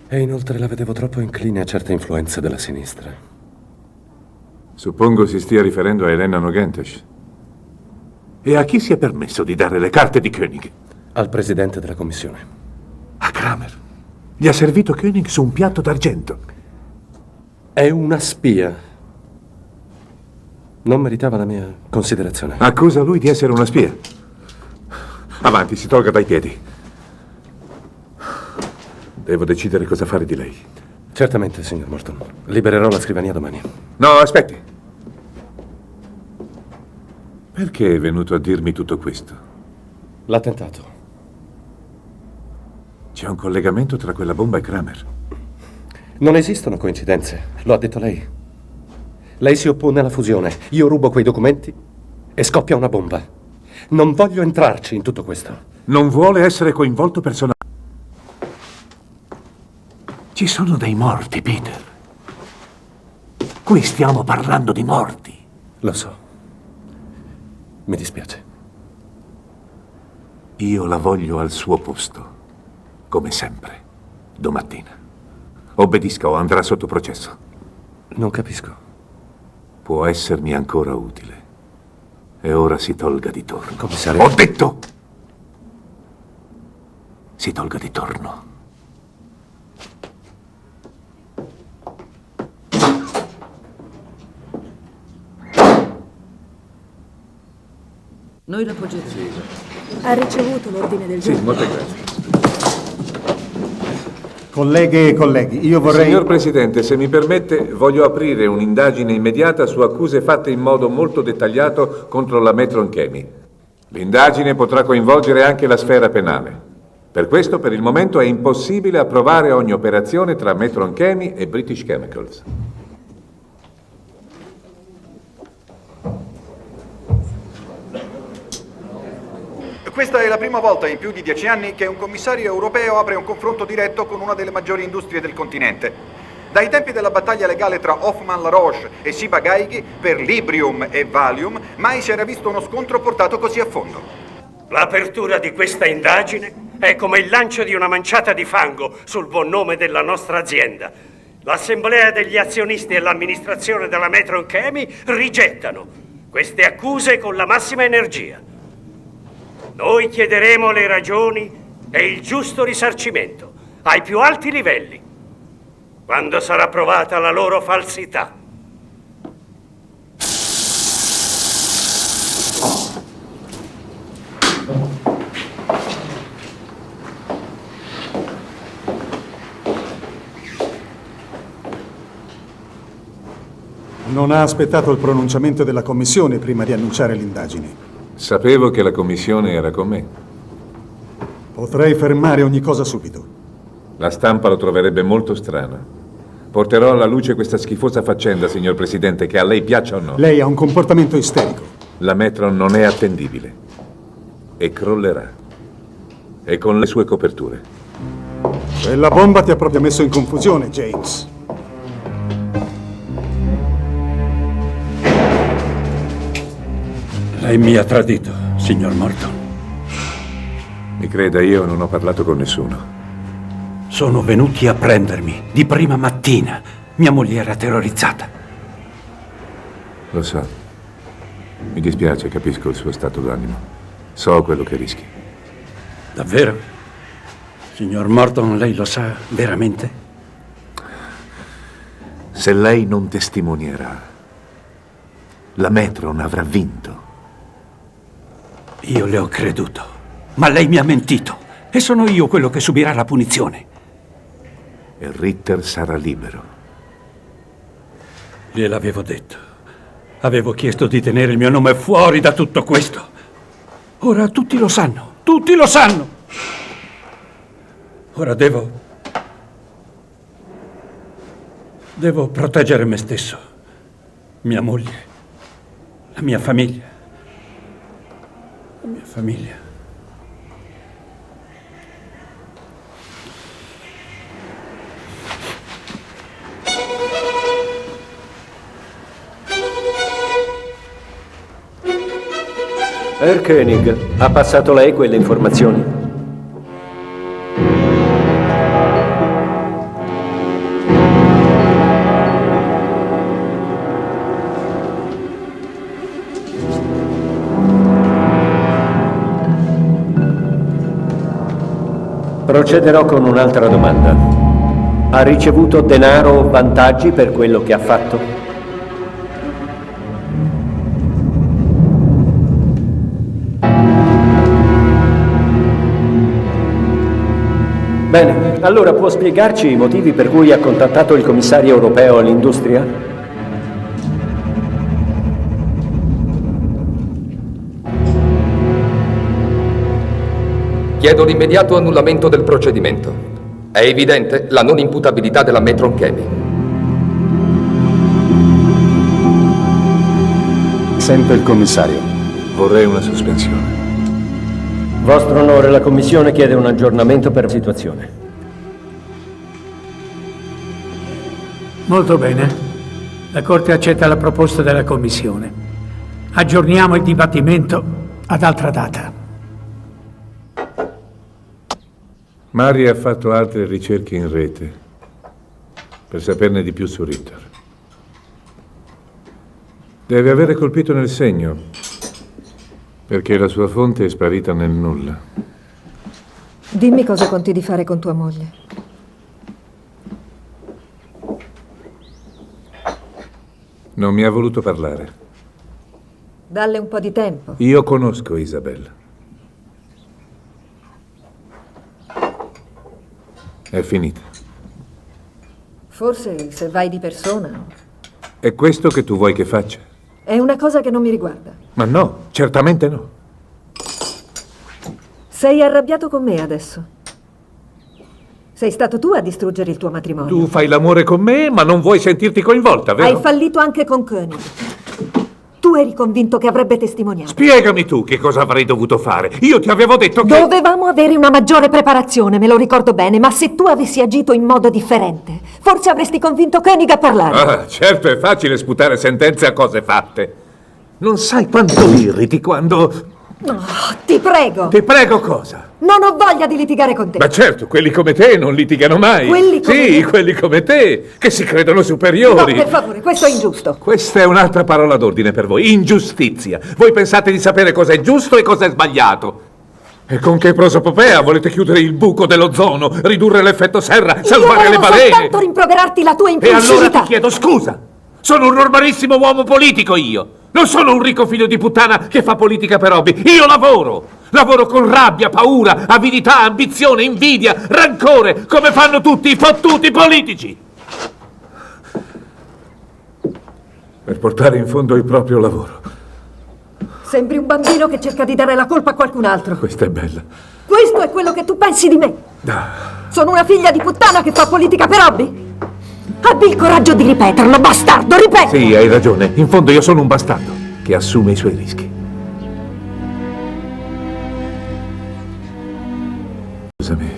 E inoltre la vedevo troppo incline a certe influenze della sinistra. Suppongo si stia riferendo a Elena Nogentes. E a chi si è permesso di dare le carte di Koenig? Al presidente della commissione. A Kramer. Gli ha servito Koenig su un piatto d'argento. È una spia. Non meritava la mia considerazione. Accusa lui di essere una spia. Avanti, si tolga dai piedi. Devo decidere cosa fare di lei. Certamente, signor Morton. Libererò la scrivania domani. No, aspetti. Perché è venuto a dirmi tutto questo? L'attentato. C'è un collegamento tra quella bomba e Kramer. Non esistono coincidenze, lo ha detto lei. Lei si oppone alla fusione, io rubo quei documenti e scoppia una bomba. Non voglio entrarci in tutto questo. Non vuole essere coinvolto personalmente. Ci sono dei morti, Peter. Qui stiamo parlando di morti. Lo so. Mi dispiace. Io la voglio al suo posto, come sempre, domattina. Obbedisca o andrà sotto processo. Non capisco. Può essermi ancora utile. E ora si tolga di torno. Commissario. Ho detto! Si tolga di torno. Noi l'appoggeremo. Ha ricevuto l'ordine del giorno. Molte grazie. Colleghe e colleghi, io vorrei... Signor Presidente, se mi permette, voglio aprire un'indagine immediata su accuse fatte in modo molto dettagliato contro la Metron Chemi. L'indagine potrà coinvolgere anche la sfera penale. Per questo, per il momento, è impossibile approvare ogni operazione tra Metron Chemi e British Chemicals. Questa è la prima volta in più di 10 anni che un commissario europeo apre un confronto diretto con una delle maggiori industrie del continente. Dai tempi della battaglia legale tra Hoffmann-La Roche e Ciba-Geigy per Librium e Valium, mai si era visto uno scontro portato così a fondo. L'apertura di questa indagine è come il lancio di una manciata di fango sul buon nome della nostra azienda. L'assemblea degli azionisti e l'amministrazione della Metron Chemi rigettano queste accuse con la massima energia. Noi chiederemo le ragioni e il giusto risarcimento ai più alti livelli quando sarà provata la loro falsità. Non ha aspettato il pronunciamento della commissione prima di annunciare l'indagine. Sapevo che la commissione era con me. Potrei fermare ogni cosa subito. La stampa lo troverebbe molto strano. Porterò alla luce questa schifosa faccenda, signor Presidente, che a lei piaccia o no. Lei ha un comportamento isterico. La Metron non è attendibile. E crollerà. E con le sue coperture. Quella bomba ti ha proprio messo in confusione, James. Lei mi ha tradito, signor Morton. Mi creda, io non ho parlato con nessuno. Sono venuti a prendermi di prima mattina. Mia moglie era terrorizzata. Lo so. Mi dispiace, capisco il suo stato d'animo. So quello che rischi. Davvero? Signor Morton, lei lo sa veramente? Se lei non testimonierà, la Metron avrà vinto. Io le ho creduto, ma lei mi ha mentito e sono io quello che subirà la punizione. E Ritter sarà libero. Gliel'avevo detto. Avevo chiesto di tenere il mio nome fuori da tutto questo. Ora tutti lo sanno, tutti lo sanno. Ora devo proteggere me stesso, mia moglie, la mia famiglia. La mia famiglia. Herr Koenig, ha passato lei quelle informazioni? Procederò con un'altra domanda. Ha ricevuto denaro o vantaggi per quello che ha fatto? Bene, allora può spiegarci i motivi per cui ha contattato il commissario europeo all'industria? Chiedo l'immediato annullamento del procedimento. È evidente la non imputabilità della Metron Chemi. Sento il commissario. Vorrei una sospensione. Vostro onore, la commissione chiede un aggiornamento per situazione. Molto bene. La Corte accetta la proposta della commissione. Aggiorniamo il dibattimento ad altra data. Mari ha fatto altre ricerche in rete per saperne di più su Ritter. Deve avere colpito nel segno, perché la sua fonte è sparita nel nulla. Dimmi cosa conti di fare con tua moglie. Non mi ha voluto parlare. Dalle un po' di tempo. Io conosco Isabella. È finita. Forse se vai di persona. È questo che tu vuoi che faccia? È una cosa che non mi riguarda. Ma no, certamente no. Sei arrabbiato con me adesso. Sei stato tu a distruggere il tuo matrimonio. Tu fai l'amore con me, ma non vuoi sentirti coinvolta, vero? Hai fallito anche con Koenig. Tu eri convinto che avrebbe testimoniato. Spiegami tu che cosa avrei dovuto fare. Io ti avevo detto che... Dovevamo avere una maggiore preparazione, me lo ricordo bene, ma se tu avessi agito in modo differente, forse avresti convinto Koenig a parlare. Ah, certo, è facile sputare sentenze a cose fatte. Non sai quanto mi irriti quando... No, ti prego. Ti prego cosa? Non ho voglia di litigare con te. Ma certo, quelli come te non litigano mai. Quelli come sì, te? quelli come te, che si credono No, superiori. per favore, questo è ingiusto. Questa è un'altra parola d'ordine per voi, ingiustizia. Voi pensate di sapere cosa è giusto e cosa è sbagliato. E con che prosopopea volete chiudere il buco dell'ozono, ridurre l'effetto serra, salvare le Io volevo balene? soltanto rimproverarti la tua E impulsività. allora ti chiedo scusa. Sono un normalissimo uomo politico io. Non sono un ricco figlio di puttana che fa politica per hobby. Io lavoro. Lavoro con rabbia, paura, avidità, ambizione, invidia, rancore, come fanno tutti i fottuti politici. Per portare in fondo il proprio lavoro. Sembri un bambino che cerca di dare la colpa a qualcun altro. Questa è bella. Questo è quello che tu pensi di me. Sono una figlia di puttana che fa politica per hobby. Abbi il coraggio di ripeterlo, bastardo, ripeti! Sì, hai ragione. In fondo io sono un bastardo che assume i suoi rischi. Scusami.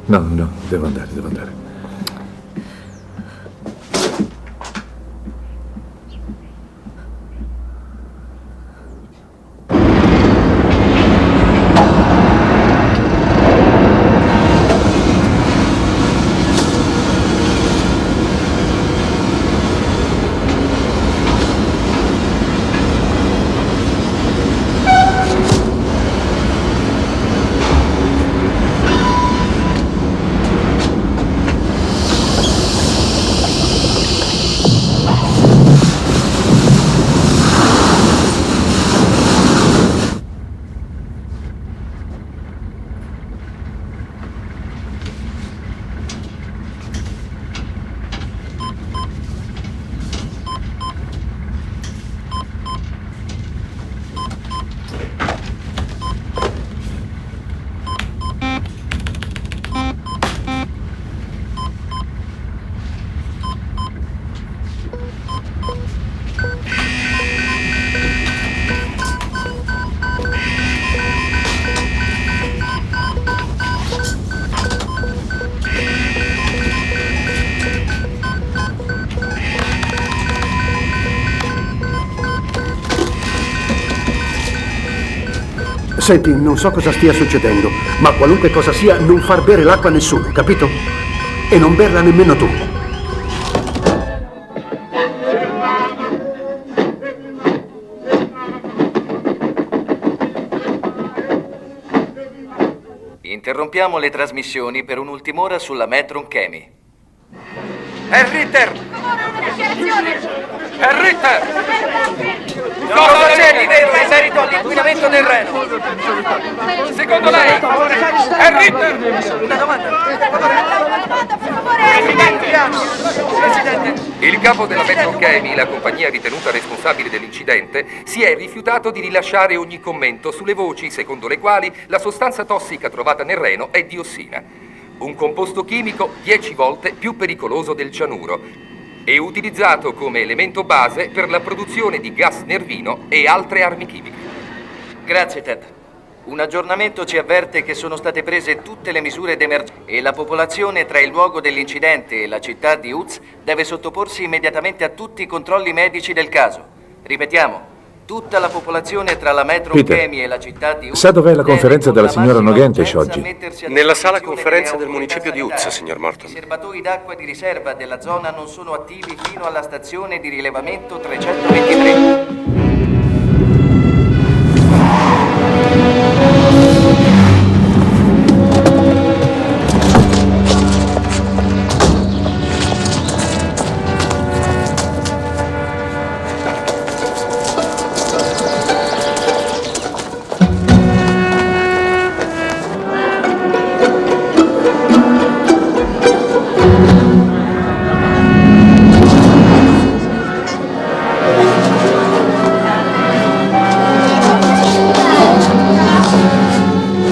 No, devo andare. Senti, non so cosa stia succedendo, ma qualunque cosa sia, non far bere l'acqua a nessuno, capito? E non berla nemmeno tu. Interrompiamo le trasmissioni per un'ultim'ora sulla Metron Chemi. Ritter! Cosa c'è di vero in merito all'inquinamento del Reno? Secondo lei? Ritter! Una domanda. Presidente. Il capo della Petrochemi, la compagnia ritenuta responsabile dell'incidente, si è rifiutato di rilasciare ogni commento sulle voci secondo le quali la sostanza tossica trovata nel Reno è diossina, un composto chimico 10 volte più pericoloso del cianuro e utilizzato come elemento base per la produzione di gas nervino e altre armi chimiche. Grazie, Ted. Un aggiornamento ci avverte che sono state prese tutte le misure d'emergenza e la popolazione tra il luogo dell'incidente e la città di Uz deve sottoporsi immediatamente a tutti i controlli medici del caso. Ripetiamo, tutta la popolazione tra la Metron Chemi e la città di Uz. Sa dov'è la conferenza della signora Nogentes oggi? Nella sala conferenza del municipio di Uz, signor Morton. I serbatoi d'acqua di riserva della zona non sono attivi fino alla stazione di rilevamento 323.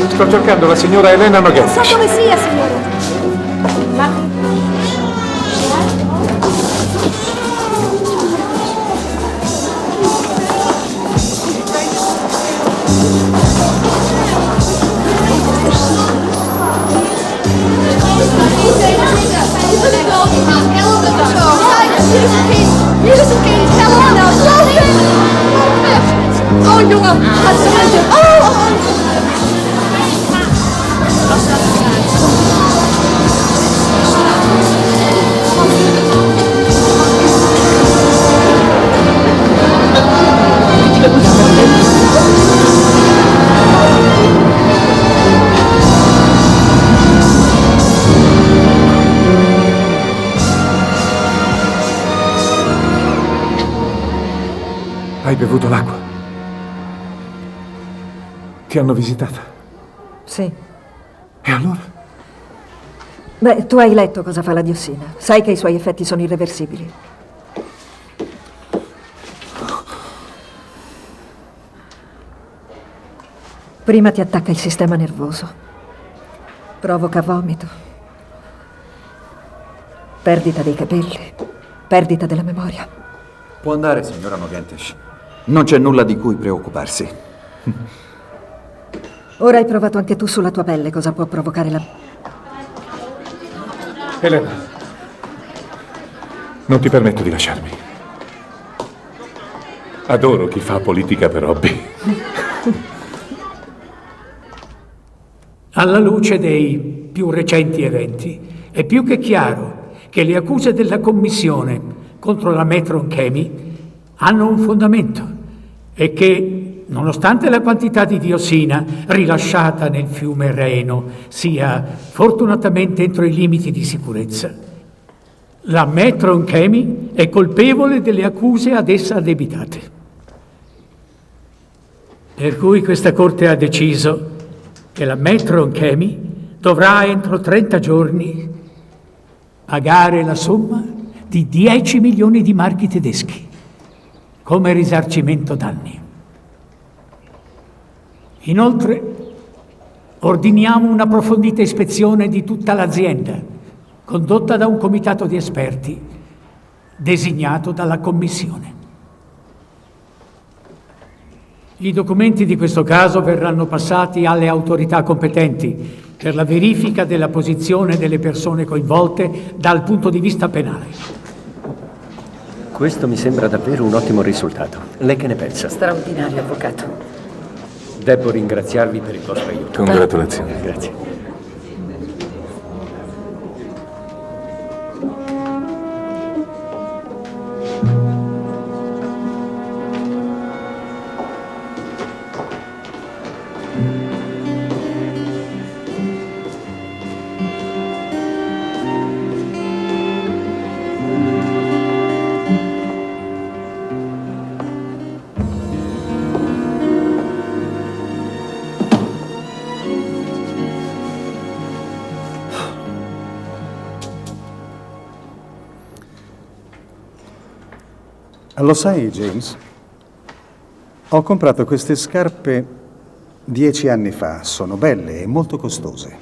Sto cercando la signora Elena Noghes. Sa dove sia, signore? Oh, Junge! Hast du Rente? Oh! Hai bevuto l'acqua? Ti hanno visitata? Sì. E allora? Beh, tu hai letto cosa fa la diossina. Sai che i suoi effetti sono irreversibili. Prima ti attacca il sistema nervoso. Provoca vomito. Perdita dei capelli. Perdita della memoria. Può andare, signora Nogentes. Non c'è nulla di cui preoccuparsi. Ora hai provato anche tu sulla tua pelle cosa può provocare la... Elena, non ti permetto di lasciarmi. Adoro chi fa politica per hobby. Alla luce dei più recenti eventi, è più che chiaro che le accuse della Commissione contro la Metron Chemi hanno un fondamento e che, nonostante la quantità di diossina rilasciata nel fiume Reno sia fortunatamente entro i limiti di sicurezza, la Metron Chemi è colpevole delle accuse ad essa addebitate. Per cui questa Corte ha deciso che la Metron Chemi dovrà entro 30 giorni pagare la somma di 10 milioni di marchi tedeschi come risarcimento danni. Inoltre, ordiniamo un'approfondita ispezione di tutta l'azienda, condotta da un comitato di esperti designato dalla Commissione. I documenti di questo caso verranno passati alle autorità competenti per la verifica della posizione delle persone coinvolte dal punto di vista penale. Questo mi sembra davvero un ottimo risultato. Lei che ne pensa? Straordinario, avvocato. Devo ringraziarvi per il vostro aiuto. Congratulazioni. Grazie. Lo sai, James? Ho comprato queste scarpe 10 anni fa. Sono belle e molto costose.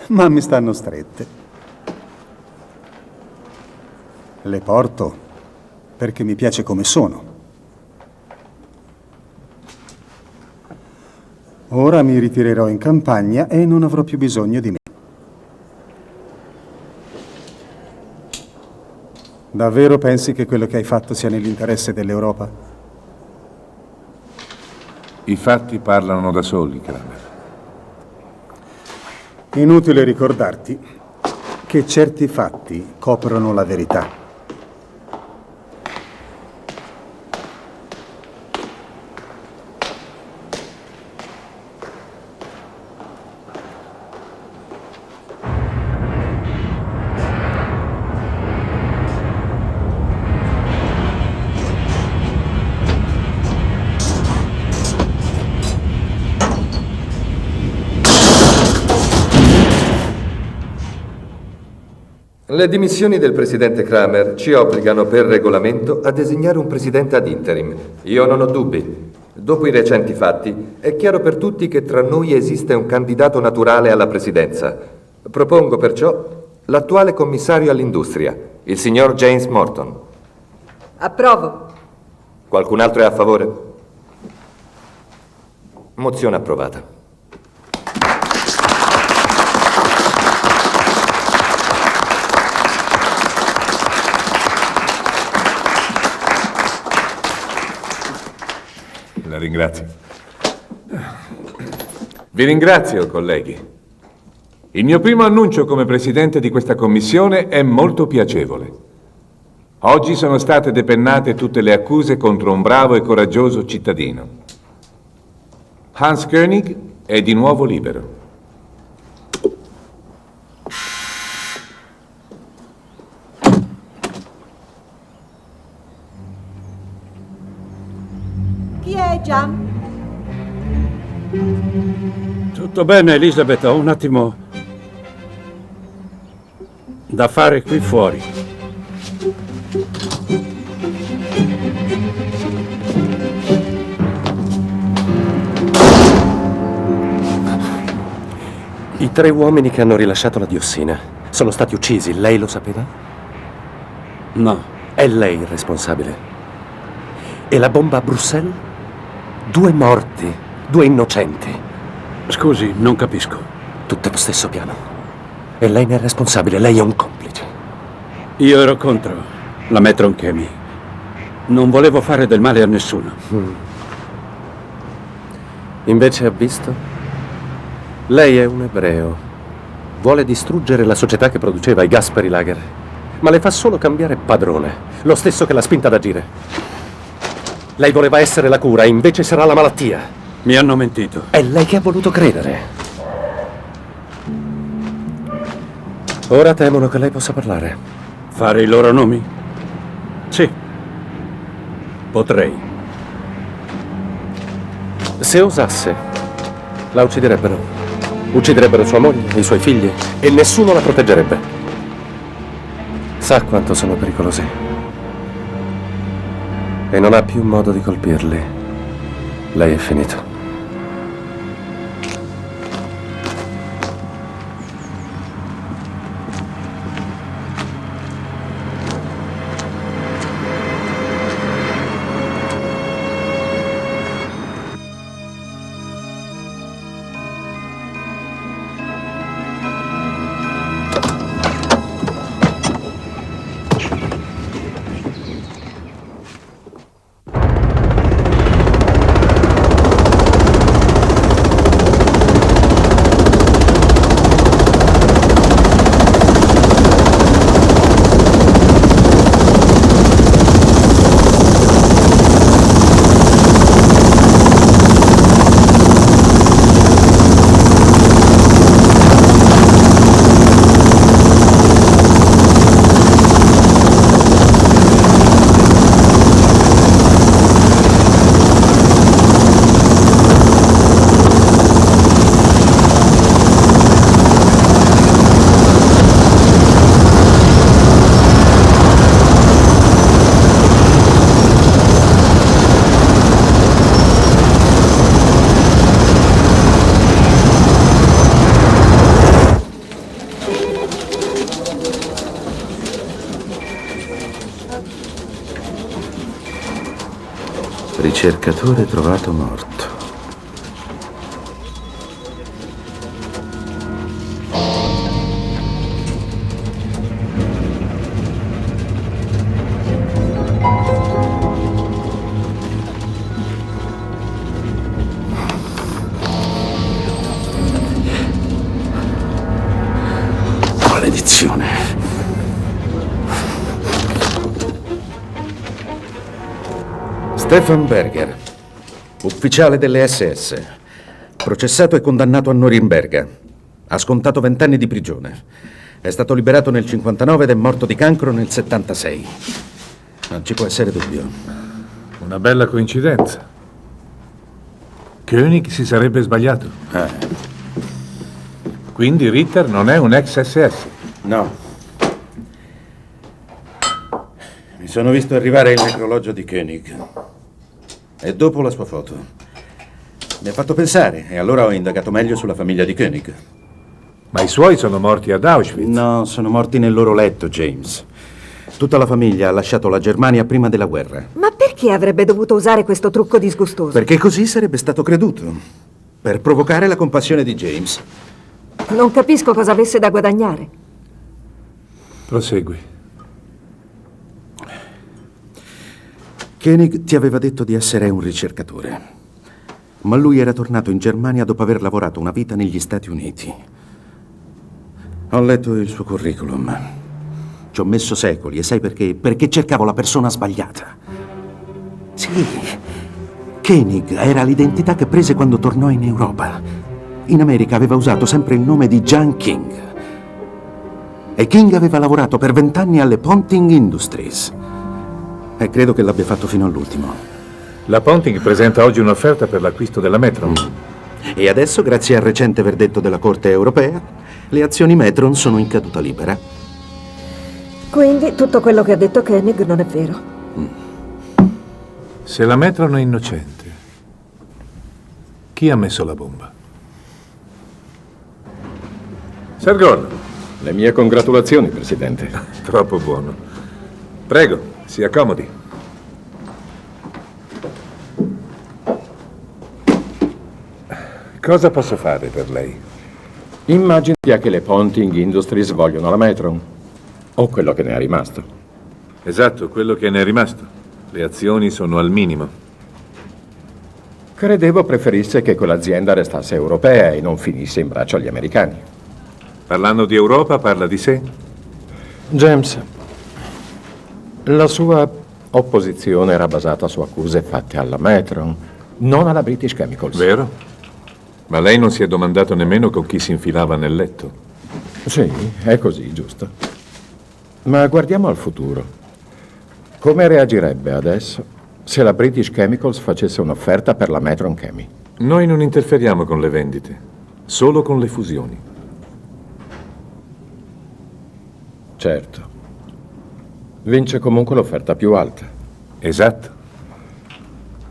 Ma mi stanno strette. Le porto perché mi piace come sono. Ora mi ritirerò in campagna e non avrò più bisogno di me. Davvero pensi che quello che hai fatto sia nell'interesse dell'Europa? I fatti parlano da soli, Kramer. Inutile ricordarti che certi fatti coprono la verità. Le dimissioni del presidente Kramer ci obbligano per regolamento a designare un presidente ad interim. Io non ho dubbi. Dopo i recenti fatti, è chiaro per tutti che tra noi esiste un candidato naturale alla presidenza. Propongo perciò l'attuale commissario all'industria, il signor James Morton. Approvo. Qualcun altro è a favore? Mozione approvata. La ringrazio. Vi ringrazio, colleghi. Il mio primo annuncio come presidente di questa commissione è molto piacevole. Oggi sono state depennate tutte le accuse contro un bravo e coraggioso cittadino. Hans König è di nuovo libero. John? Tutto bene, Elizabeth, ho un attimo da fare qui fuori. I 3 uomini che hanno rilasciato la diossina sono stati uccisi, lei lo sapeva? No. È lei il responsabile. E la bomba a Bruxelles? 2 morti, 2 innocenti. Scusi, non capisco. Tutte lo stesso piano. E lei ne è responsabile, lei è un complice. Io ero contro la Metron Chemi. Non volevo fare del male a nessuno. Invece ha visto? Lei è un ebreo. Vuole distruggere la società che produceva i gas per i lager. Ma le fa solo cambiare padrone. Lo stesso che l'ha spinta ad agire. Lei voleva essere la cura, invece sarà la malattia. Mi hanno mentito. È lei che ha voluto credere. Ora temono che lei possa parlare. Fare i loro nomi? Sì. Potrei. Se osasse, la ucciderebbero. Ucciderebbero sua moglie e i suoi figli e nessuno la proteggerebbe. Sa quanto sono pericolosi. E non ha più modo di colpirli. Lei è finito. Ricercatore trovato morto. Maledizione. Stefan Berger, ufficiale delle SS, processato e condannato a Norimberga. Ha scontato 20 anni di prigione. È stato liberato nel 59 ed è morto di cancro nel 76. Non ci può essere dubbio. Una bella coincidenza. Koenig si sarebbe sbagliato. Quindi Ritter non è un ex SS? No. Mi sono visto arrivare il necrologio di Koenig. E dopo la sua foto. Mi ha fatto pensare e allora ho indagato meglio sulla famiglia di Koenig. Ma i suoi sono morti ad Auschwitz? No, sono morti nel loro letto, James. Tutta la famiglia ha lasciato la Germania prima della guerra. Ma perché avrebbe dovuto usare questo trucco disgustoso? Perché così sarebbe stato creduto. Per provocare la compassione di James. Non capisco cosa avesse da guadagnare. Prosegui. Koenig ti aveva detto di essere un ricercatore, ma lui era tornato in Germania dopo aver lavorato una vita negli Stati Uniti. Ho letto il suo curriculum. Ci ho messo secoli e sai perché? Perché cercavo la persona sbagliata. Sì, Koenig era l'identità che prese quando tornò in Europa. In America aveva usato sempre il nome di John King. E King aveva lavorato per 20 anni alle Ponting Industries. E credo che l'abbia fatto fino all'ultimo. La Ponting presenta oggi un'offerta per l'acquisto della Metron. E adesso, grazie al recente verdetto della Corte europea, le azioni Metron sono in caduta libera. Quindi tutto quello che ha detto Koenig non è vero. Se la Metron è innocente, chi ha messo la bomba? Sir Gordon. Le mie congratulazioni, Presidente. Troppo buono. Prego, si accomodi. Cosa posso fare per lei? Immagini che le Ponting Industries vogliono la Metron. O quello che ne è rimasto. Esatto, quello che ne è rimasto. Le azioni sono al minimo. Credevo preferisse che quell'azienda restasse europea e non finisse in braccio agli americani. Parlando di Europa, parla di sé? James, la sua opposizione era basata su accuse fatte alla Metron, non alla British Chemicals. Vero? Ma lei non si è domandato nemmeno con chi si infilava nel letto? Sì, è così, giusto. Ma guardiamo al futuro. Come reagirebbe adesso se la British Chemicals facesse un'offerta per la Metron Chemi? Noi non interferiamo con le vendite, solo con le fusioni. Certo. Vince comunque l'offerta più alta. Esatto.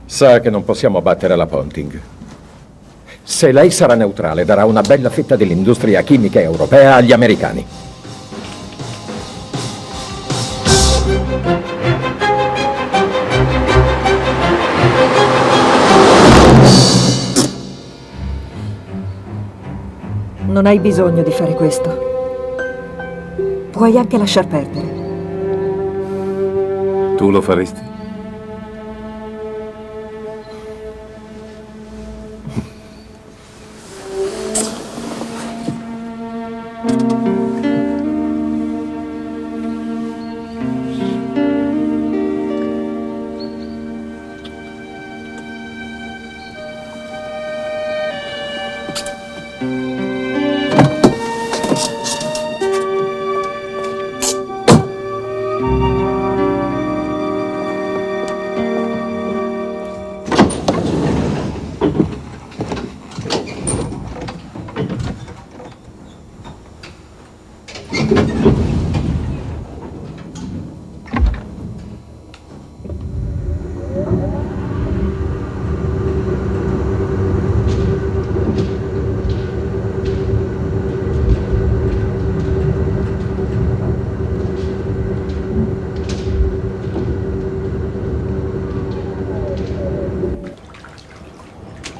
Sa che non possiamo battere la Ponting. Se lei sarà neutrale, darà una bella fetta dell'industria chimica europea agli americani. Non hai bisogno di fare questo. Puoi anche lasciar perdere. Tu lo faresti?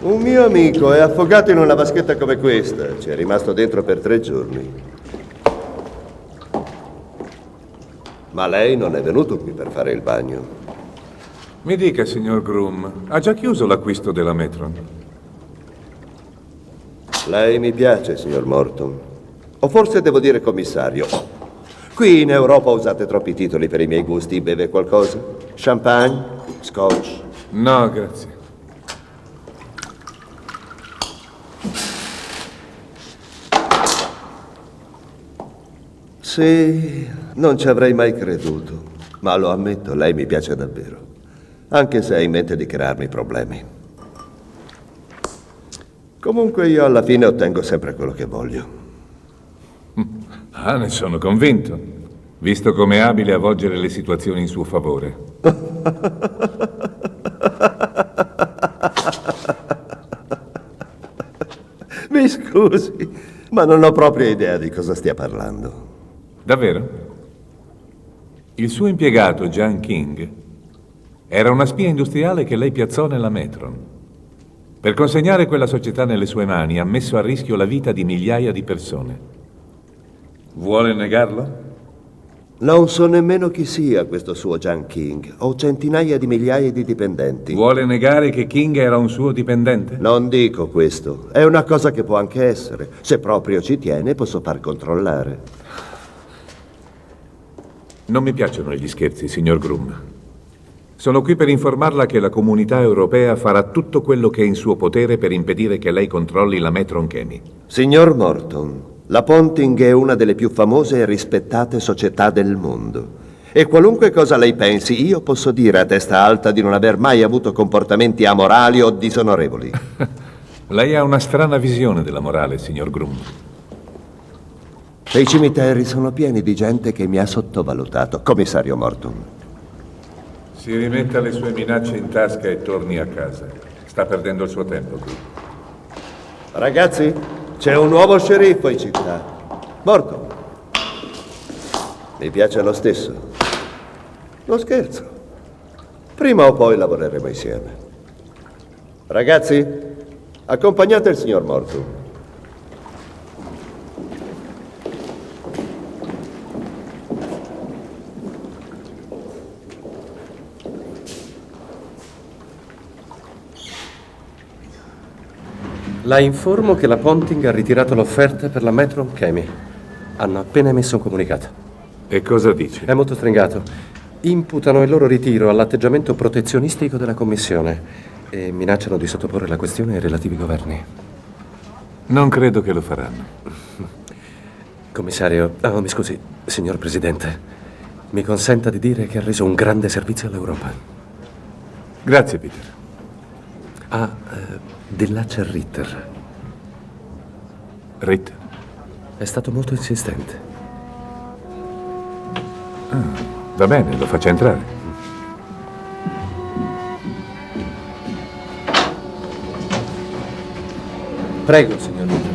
Un mio amico è affogato in una vaschetta come questa. Ci è rimasto dentro per 3 giorni. Ma lei non è venuto qui per fare il bagno. Mi dica, signor Groom, ha già chiuso l'acquisto della Metron? Lei mi piace, signor Morton. O forse devo dire commissario. Qui in Europa usate troppi titoli per i miei gusti. Beve qualcosa? Champagne? Scotch? No, grazie. Sì, non ci avrei mai creduto. Ma lo ammetto, lei mi piace davvero. Anche se ha in mente di crearmi problemi. Comunque io alla fine ottengo sempre quello che voglio. Ah, ne sono convinto, visto come è abile a volgere le situazioni in suo favore. Mi scusi, ma non ho proprio idea di cosa stia parlando. Davvero? Il suo impiegato, John King, era una spia industriale che lei piazzò nella Metron. Per consegnare quella società nelle sue mani ha messo a rischio la vita di migliaia di persone. Vuole negarlo? Non so nemmeno chi sia questo suo John King. Ho centinaia di migliaia di dipendenti. Vuole negare che King era un suo dipendente? Non dico questo. È una cosa che può anche essere. Se proprio ci tiene, posso far controllare. Non mi piacciono gli scherzi, signor Groom. Sono qui per informarla che la comunità europea farà tutto quello che è in suo potere per impedire che lei controlli la Metron Chemi. Signor Morton, la Ponting è una delle più famose e rispettate società del mondo. E qualunque cosa lei pensi, io posso dire a testa alta di non aver mai avuto comportamenti amorali o disonorevoli. Lei ha una strana visione della morale, signor Grum. E i cimiteri sono pieni di gente che mi ha sottovalutato, commissario Morton. Si rimetta le sue minacce in tasca e torni a casa. Sta perdendo il suo tempo qui. Ragazzi, c'è un nuovo sceriffo in città. Morton. Mi piace lo stesso. Non scherzo. Prima o poi lavoreremo insieme. Ragazzi, accompagnate il signor Morton. La informo che la Ponting ha ritirato l'offerta per la Metron Chemi. Hanno appena emesso un comunicato. E cosa dice? È molto stringato. Imputano il loro ritiro all'atteggiamento protezionistico della Commissione e minacciano di sottoporre la questione ai relativi governi. Non credo che lo faranno. Commissario, mi scusi, signor Presidente, mi consenta di dire che ha reso un grande servizio all'Europa. Grazie, Peter. Di là c'è Ritter. Ritter? È stato molto insistente. Va bene, lo faccia entrare. Prego, signor Ritter.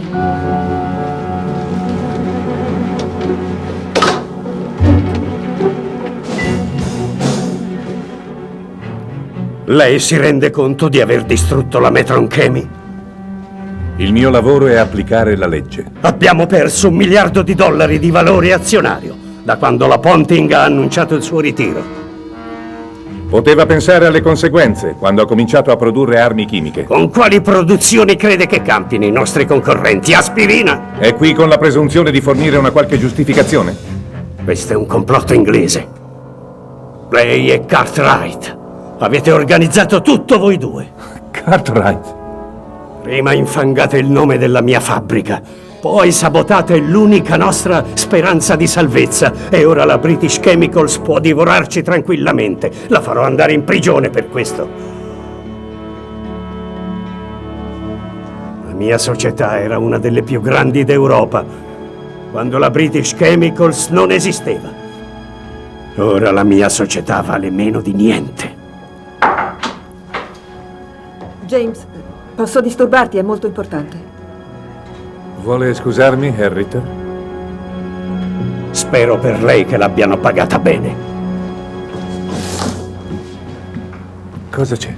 Lei si rende conto di aver distrutto la Metron Chemi? Il mio lavoro è applicare la legge. Abbiamo perso $1 miliardo di valore azionario da quando la Ponting ha annunciato il suo ritiro. Poteva pensare alle conseguenze quando ha cominciato a produrre armi chimiche. Con quali produzioni crede che campino i nostri concorrenti? Aspirina? È qui con la presunzione di fornire una qualche giustificazione? Questo è un complotto inglese. Lei e Cartwright avete organizzato tutto voi due. Cartwright? Prima infangate il nome della mia fabbrica, poi sabotate l'unica nostra speranza di salvezza e ora la British Chemicals può divorarci tranquillamente. La farò andare in prigione per questo. La mia società era una delle più grandi d'Europa, quando la British Chemicals non esisteva. Ora la mia società vale meno di niente. James, posso disturbarti? È molto importante. Vuole scusarmi, Ritter? Spero per lei che l'abbiano pagata bene. Cosa c'è?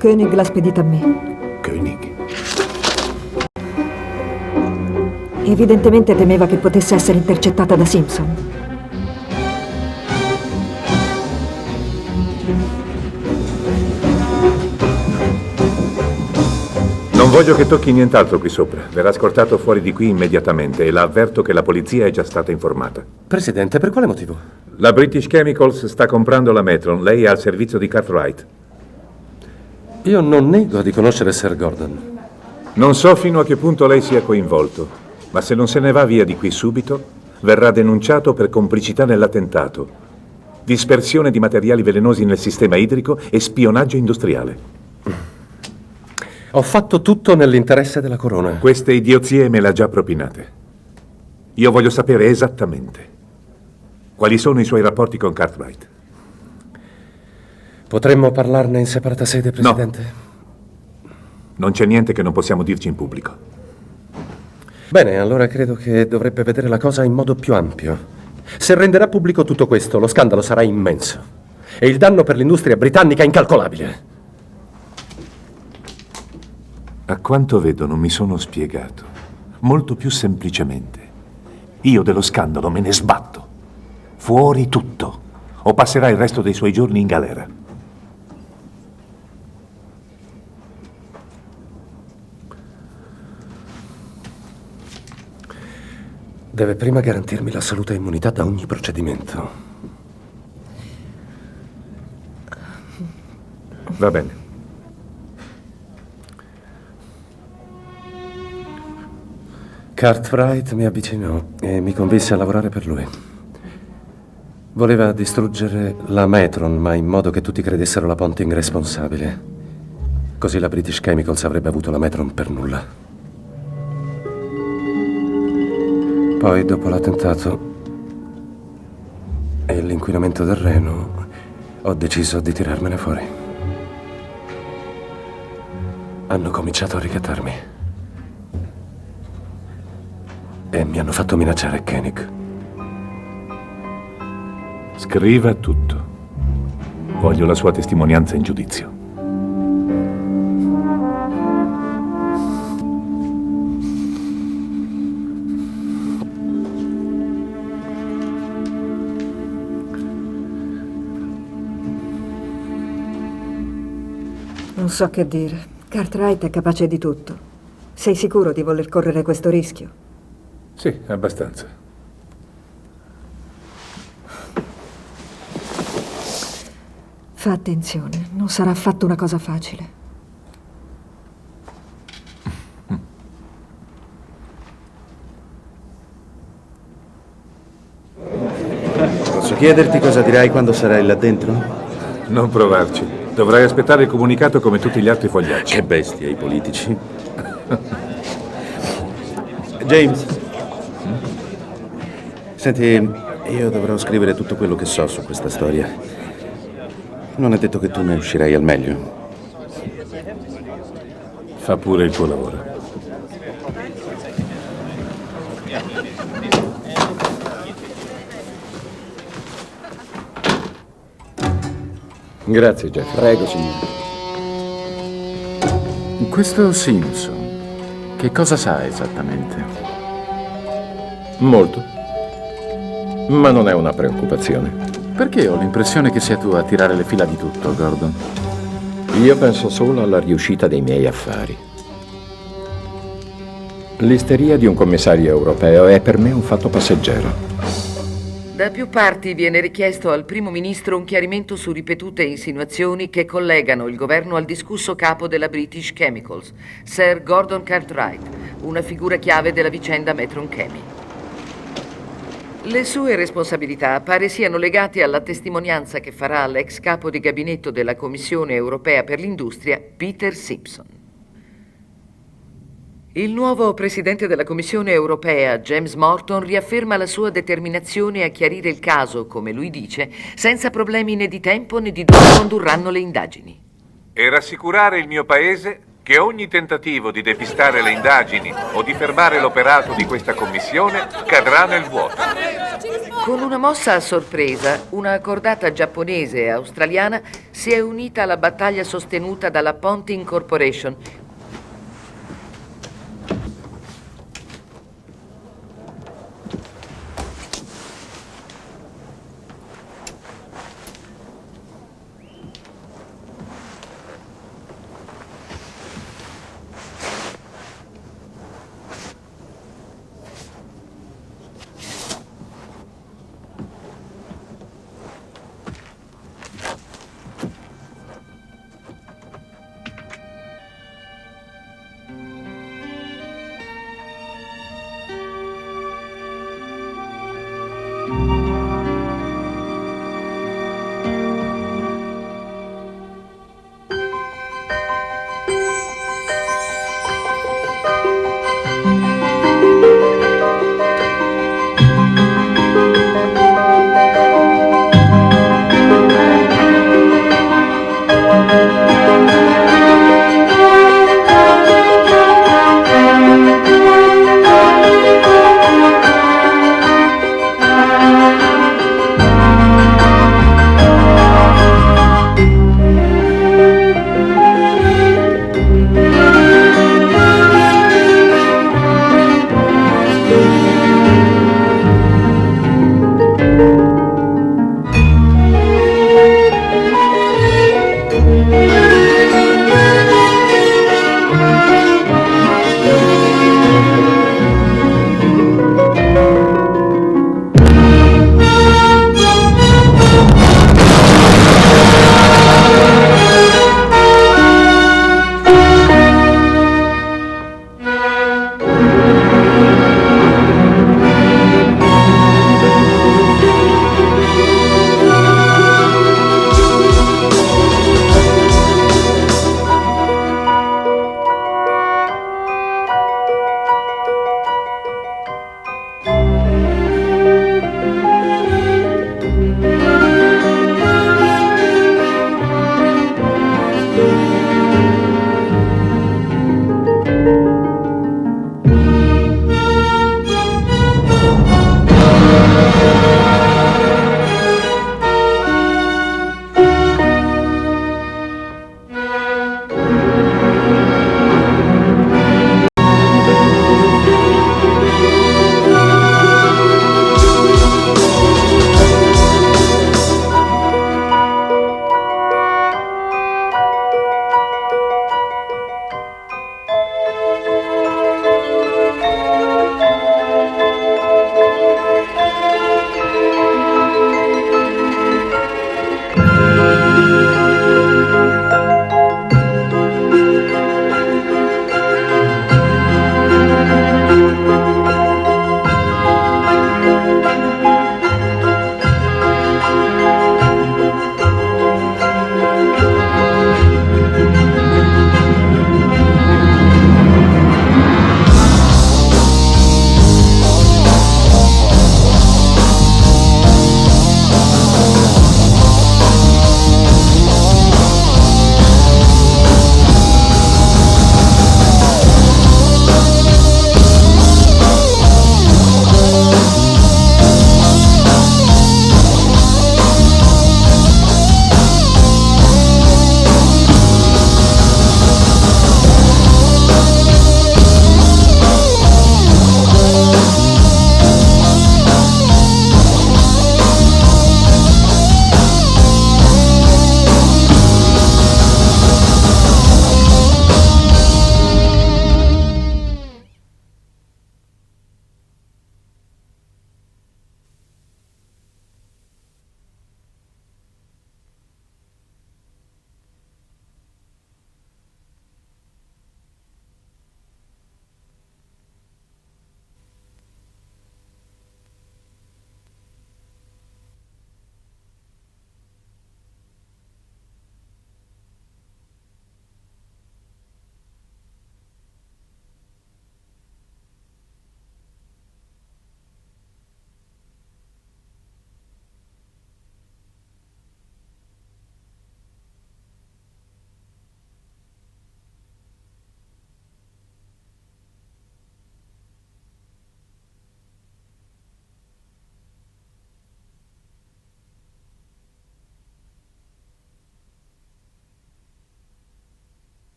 Koenig l'ha spedita a me. Koenig? Evidentemente temeva che potesse essere intercettata da Simpson. Non voglio che tocchi nient'altro qui sopra. Verrà scortato fuori di qui immediatamente e la avverto che la polizia è già stata informata. Presidente, per quale motivo? La British Chemicals sta comprando la Metron. Lei è al servizio di Cartwright. Io non nego di conoscere Sir Gordon. Non so fino a che punto lei sia coinvolto, ma se non se ne va via di qui subito, verrà denunciato per complicità nell'attentato, dispersione di materiali velenosi nel sistema idrico e spionaggio industriale. Ho fatto tutto nell'interesse della corona. Queste idiozie me le ha già propinate. Io voglio sapere esattamente quali sono i suoi rapporti con Cartwright. Potremmo parlarne in separata sede, Presidente? No. Non c'è niente che non possiamo dirci in pubblico. Bene, allora credo che dovrebbe vedere la cosa in modo più ampio. Se renderà pubblico tutto questo, lo scandalo sarà immenso. E il danno per l'industria britannica incalcolabile. A quanto vedo non mi sono spiegato. Molto più semplicemente. Io dello scandalo me ne sbatto. Fuori tutto. O passerà il resto dei suoi giorni in galera. Deve prima garantirmi la salute e immunità da ogni procedimento. Va bene. Cartwright mi avvicinò e mi convinse a lavorare per lui. Voleva distruggere la Metron, ma in modo che tutti credessero la Ponting responsabile. Così la British Chemicals avrebbe avuto la Metron per nulla. Poi, dopo l'attentato e l'inquinamento del Reno, ho deciso di tirarmene fuori. Hanno cominciato a ricattarmi. E mi hanno fatto minacciare Koenig. Scriva tutto. Voglio la sua testimonianza in giudizio. Non so che dire. Cartwright è capace di tutto. Sei sicuro di voler correre questo rischio? Sì, abbastanza. Fa attenzione, non sarà affatto una cosa facile. Posso chiederti cosa dirai quando sarai là dentro? Non provarci. Dovrai aspettare il comunicato come tutti gli altri fogliacci. Che bestia i politici. James. Senti, io dovrò scrivere tutto quello che so su questa storia. Non è detto che tu ne uscirai al meglio. Fa pure il tuo lavoro. Grazie, Jeff. Prego, signore. Questo Simpson, che cosa sa esattamente? Molto. Ma non è una preoccupazione. Perché ho l'impressione che sia tu a tirare le fila di tutto, Gordon? Io penso solo alla riuscita dei miei affari. L'isteria di un commissario europeo è per me un fatto passeggero. Da più parti viene richiesto al primo ministro un chiarimento su ripetute insinuazioni che collegano il governo al discusso capo della British Chemicals, Sir Gordon Cartwright, una figura chiave della vicenda Metron Chemi. Le sue responsabilità pare siano legate alla testimonianza che farà l'ex capo di gabinetto della Commissione europea per l'industria, Peter Simpson. Il nuovo presidente della Commissione europea, James Morton, riafferma la sua determinazione a chiarire il caso, come lui dice, senza problemi né di tempo né di dove condurranno le indagini. E rassicurare il mio paese che ogni tentativo di depistare le indagini o di fermare l'operato di questa commissione cadrà nel vuoto. Con una mossa a sorpresa, una cordata giapponese e australiana si è unita alla battaglia sostenuta dalla Ponting Corporation,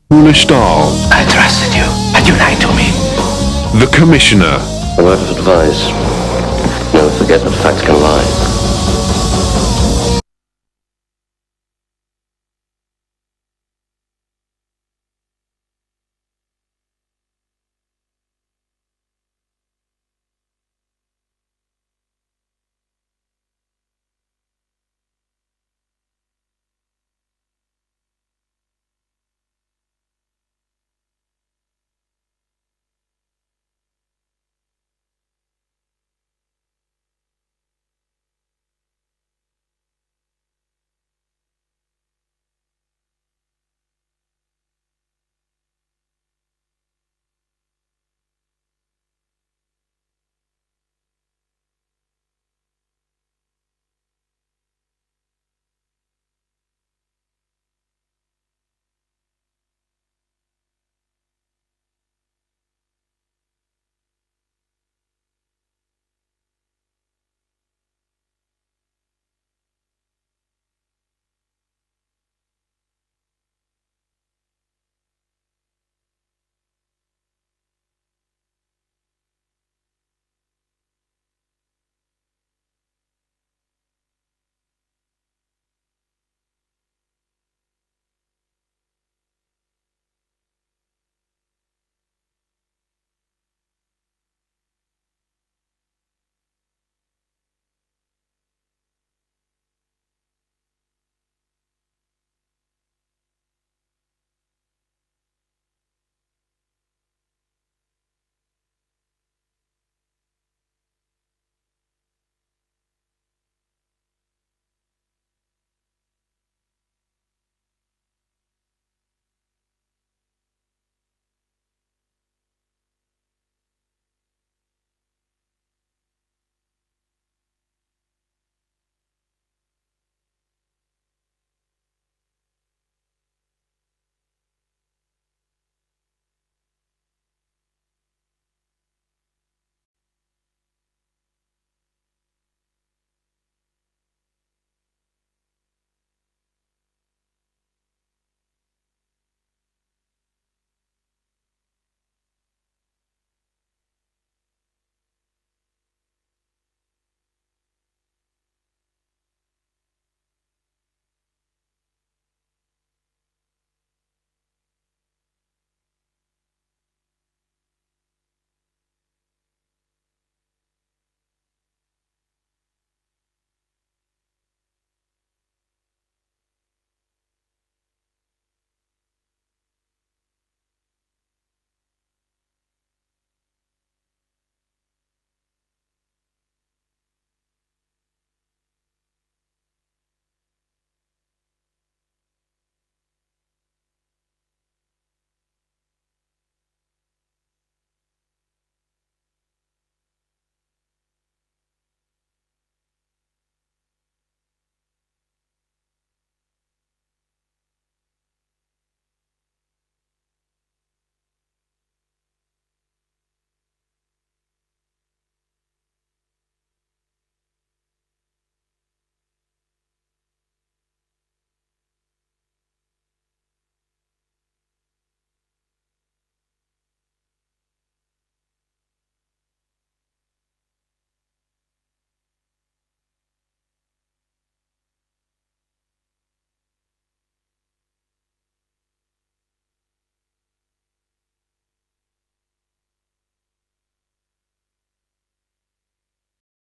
Foolish doll. I trusted you, and you lied to me. The Commissioner. A word of advice. Never forget that facts can lie.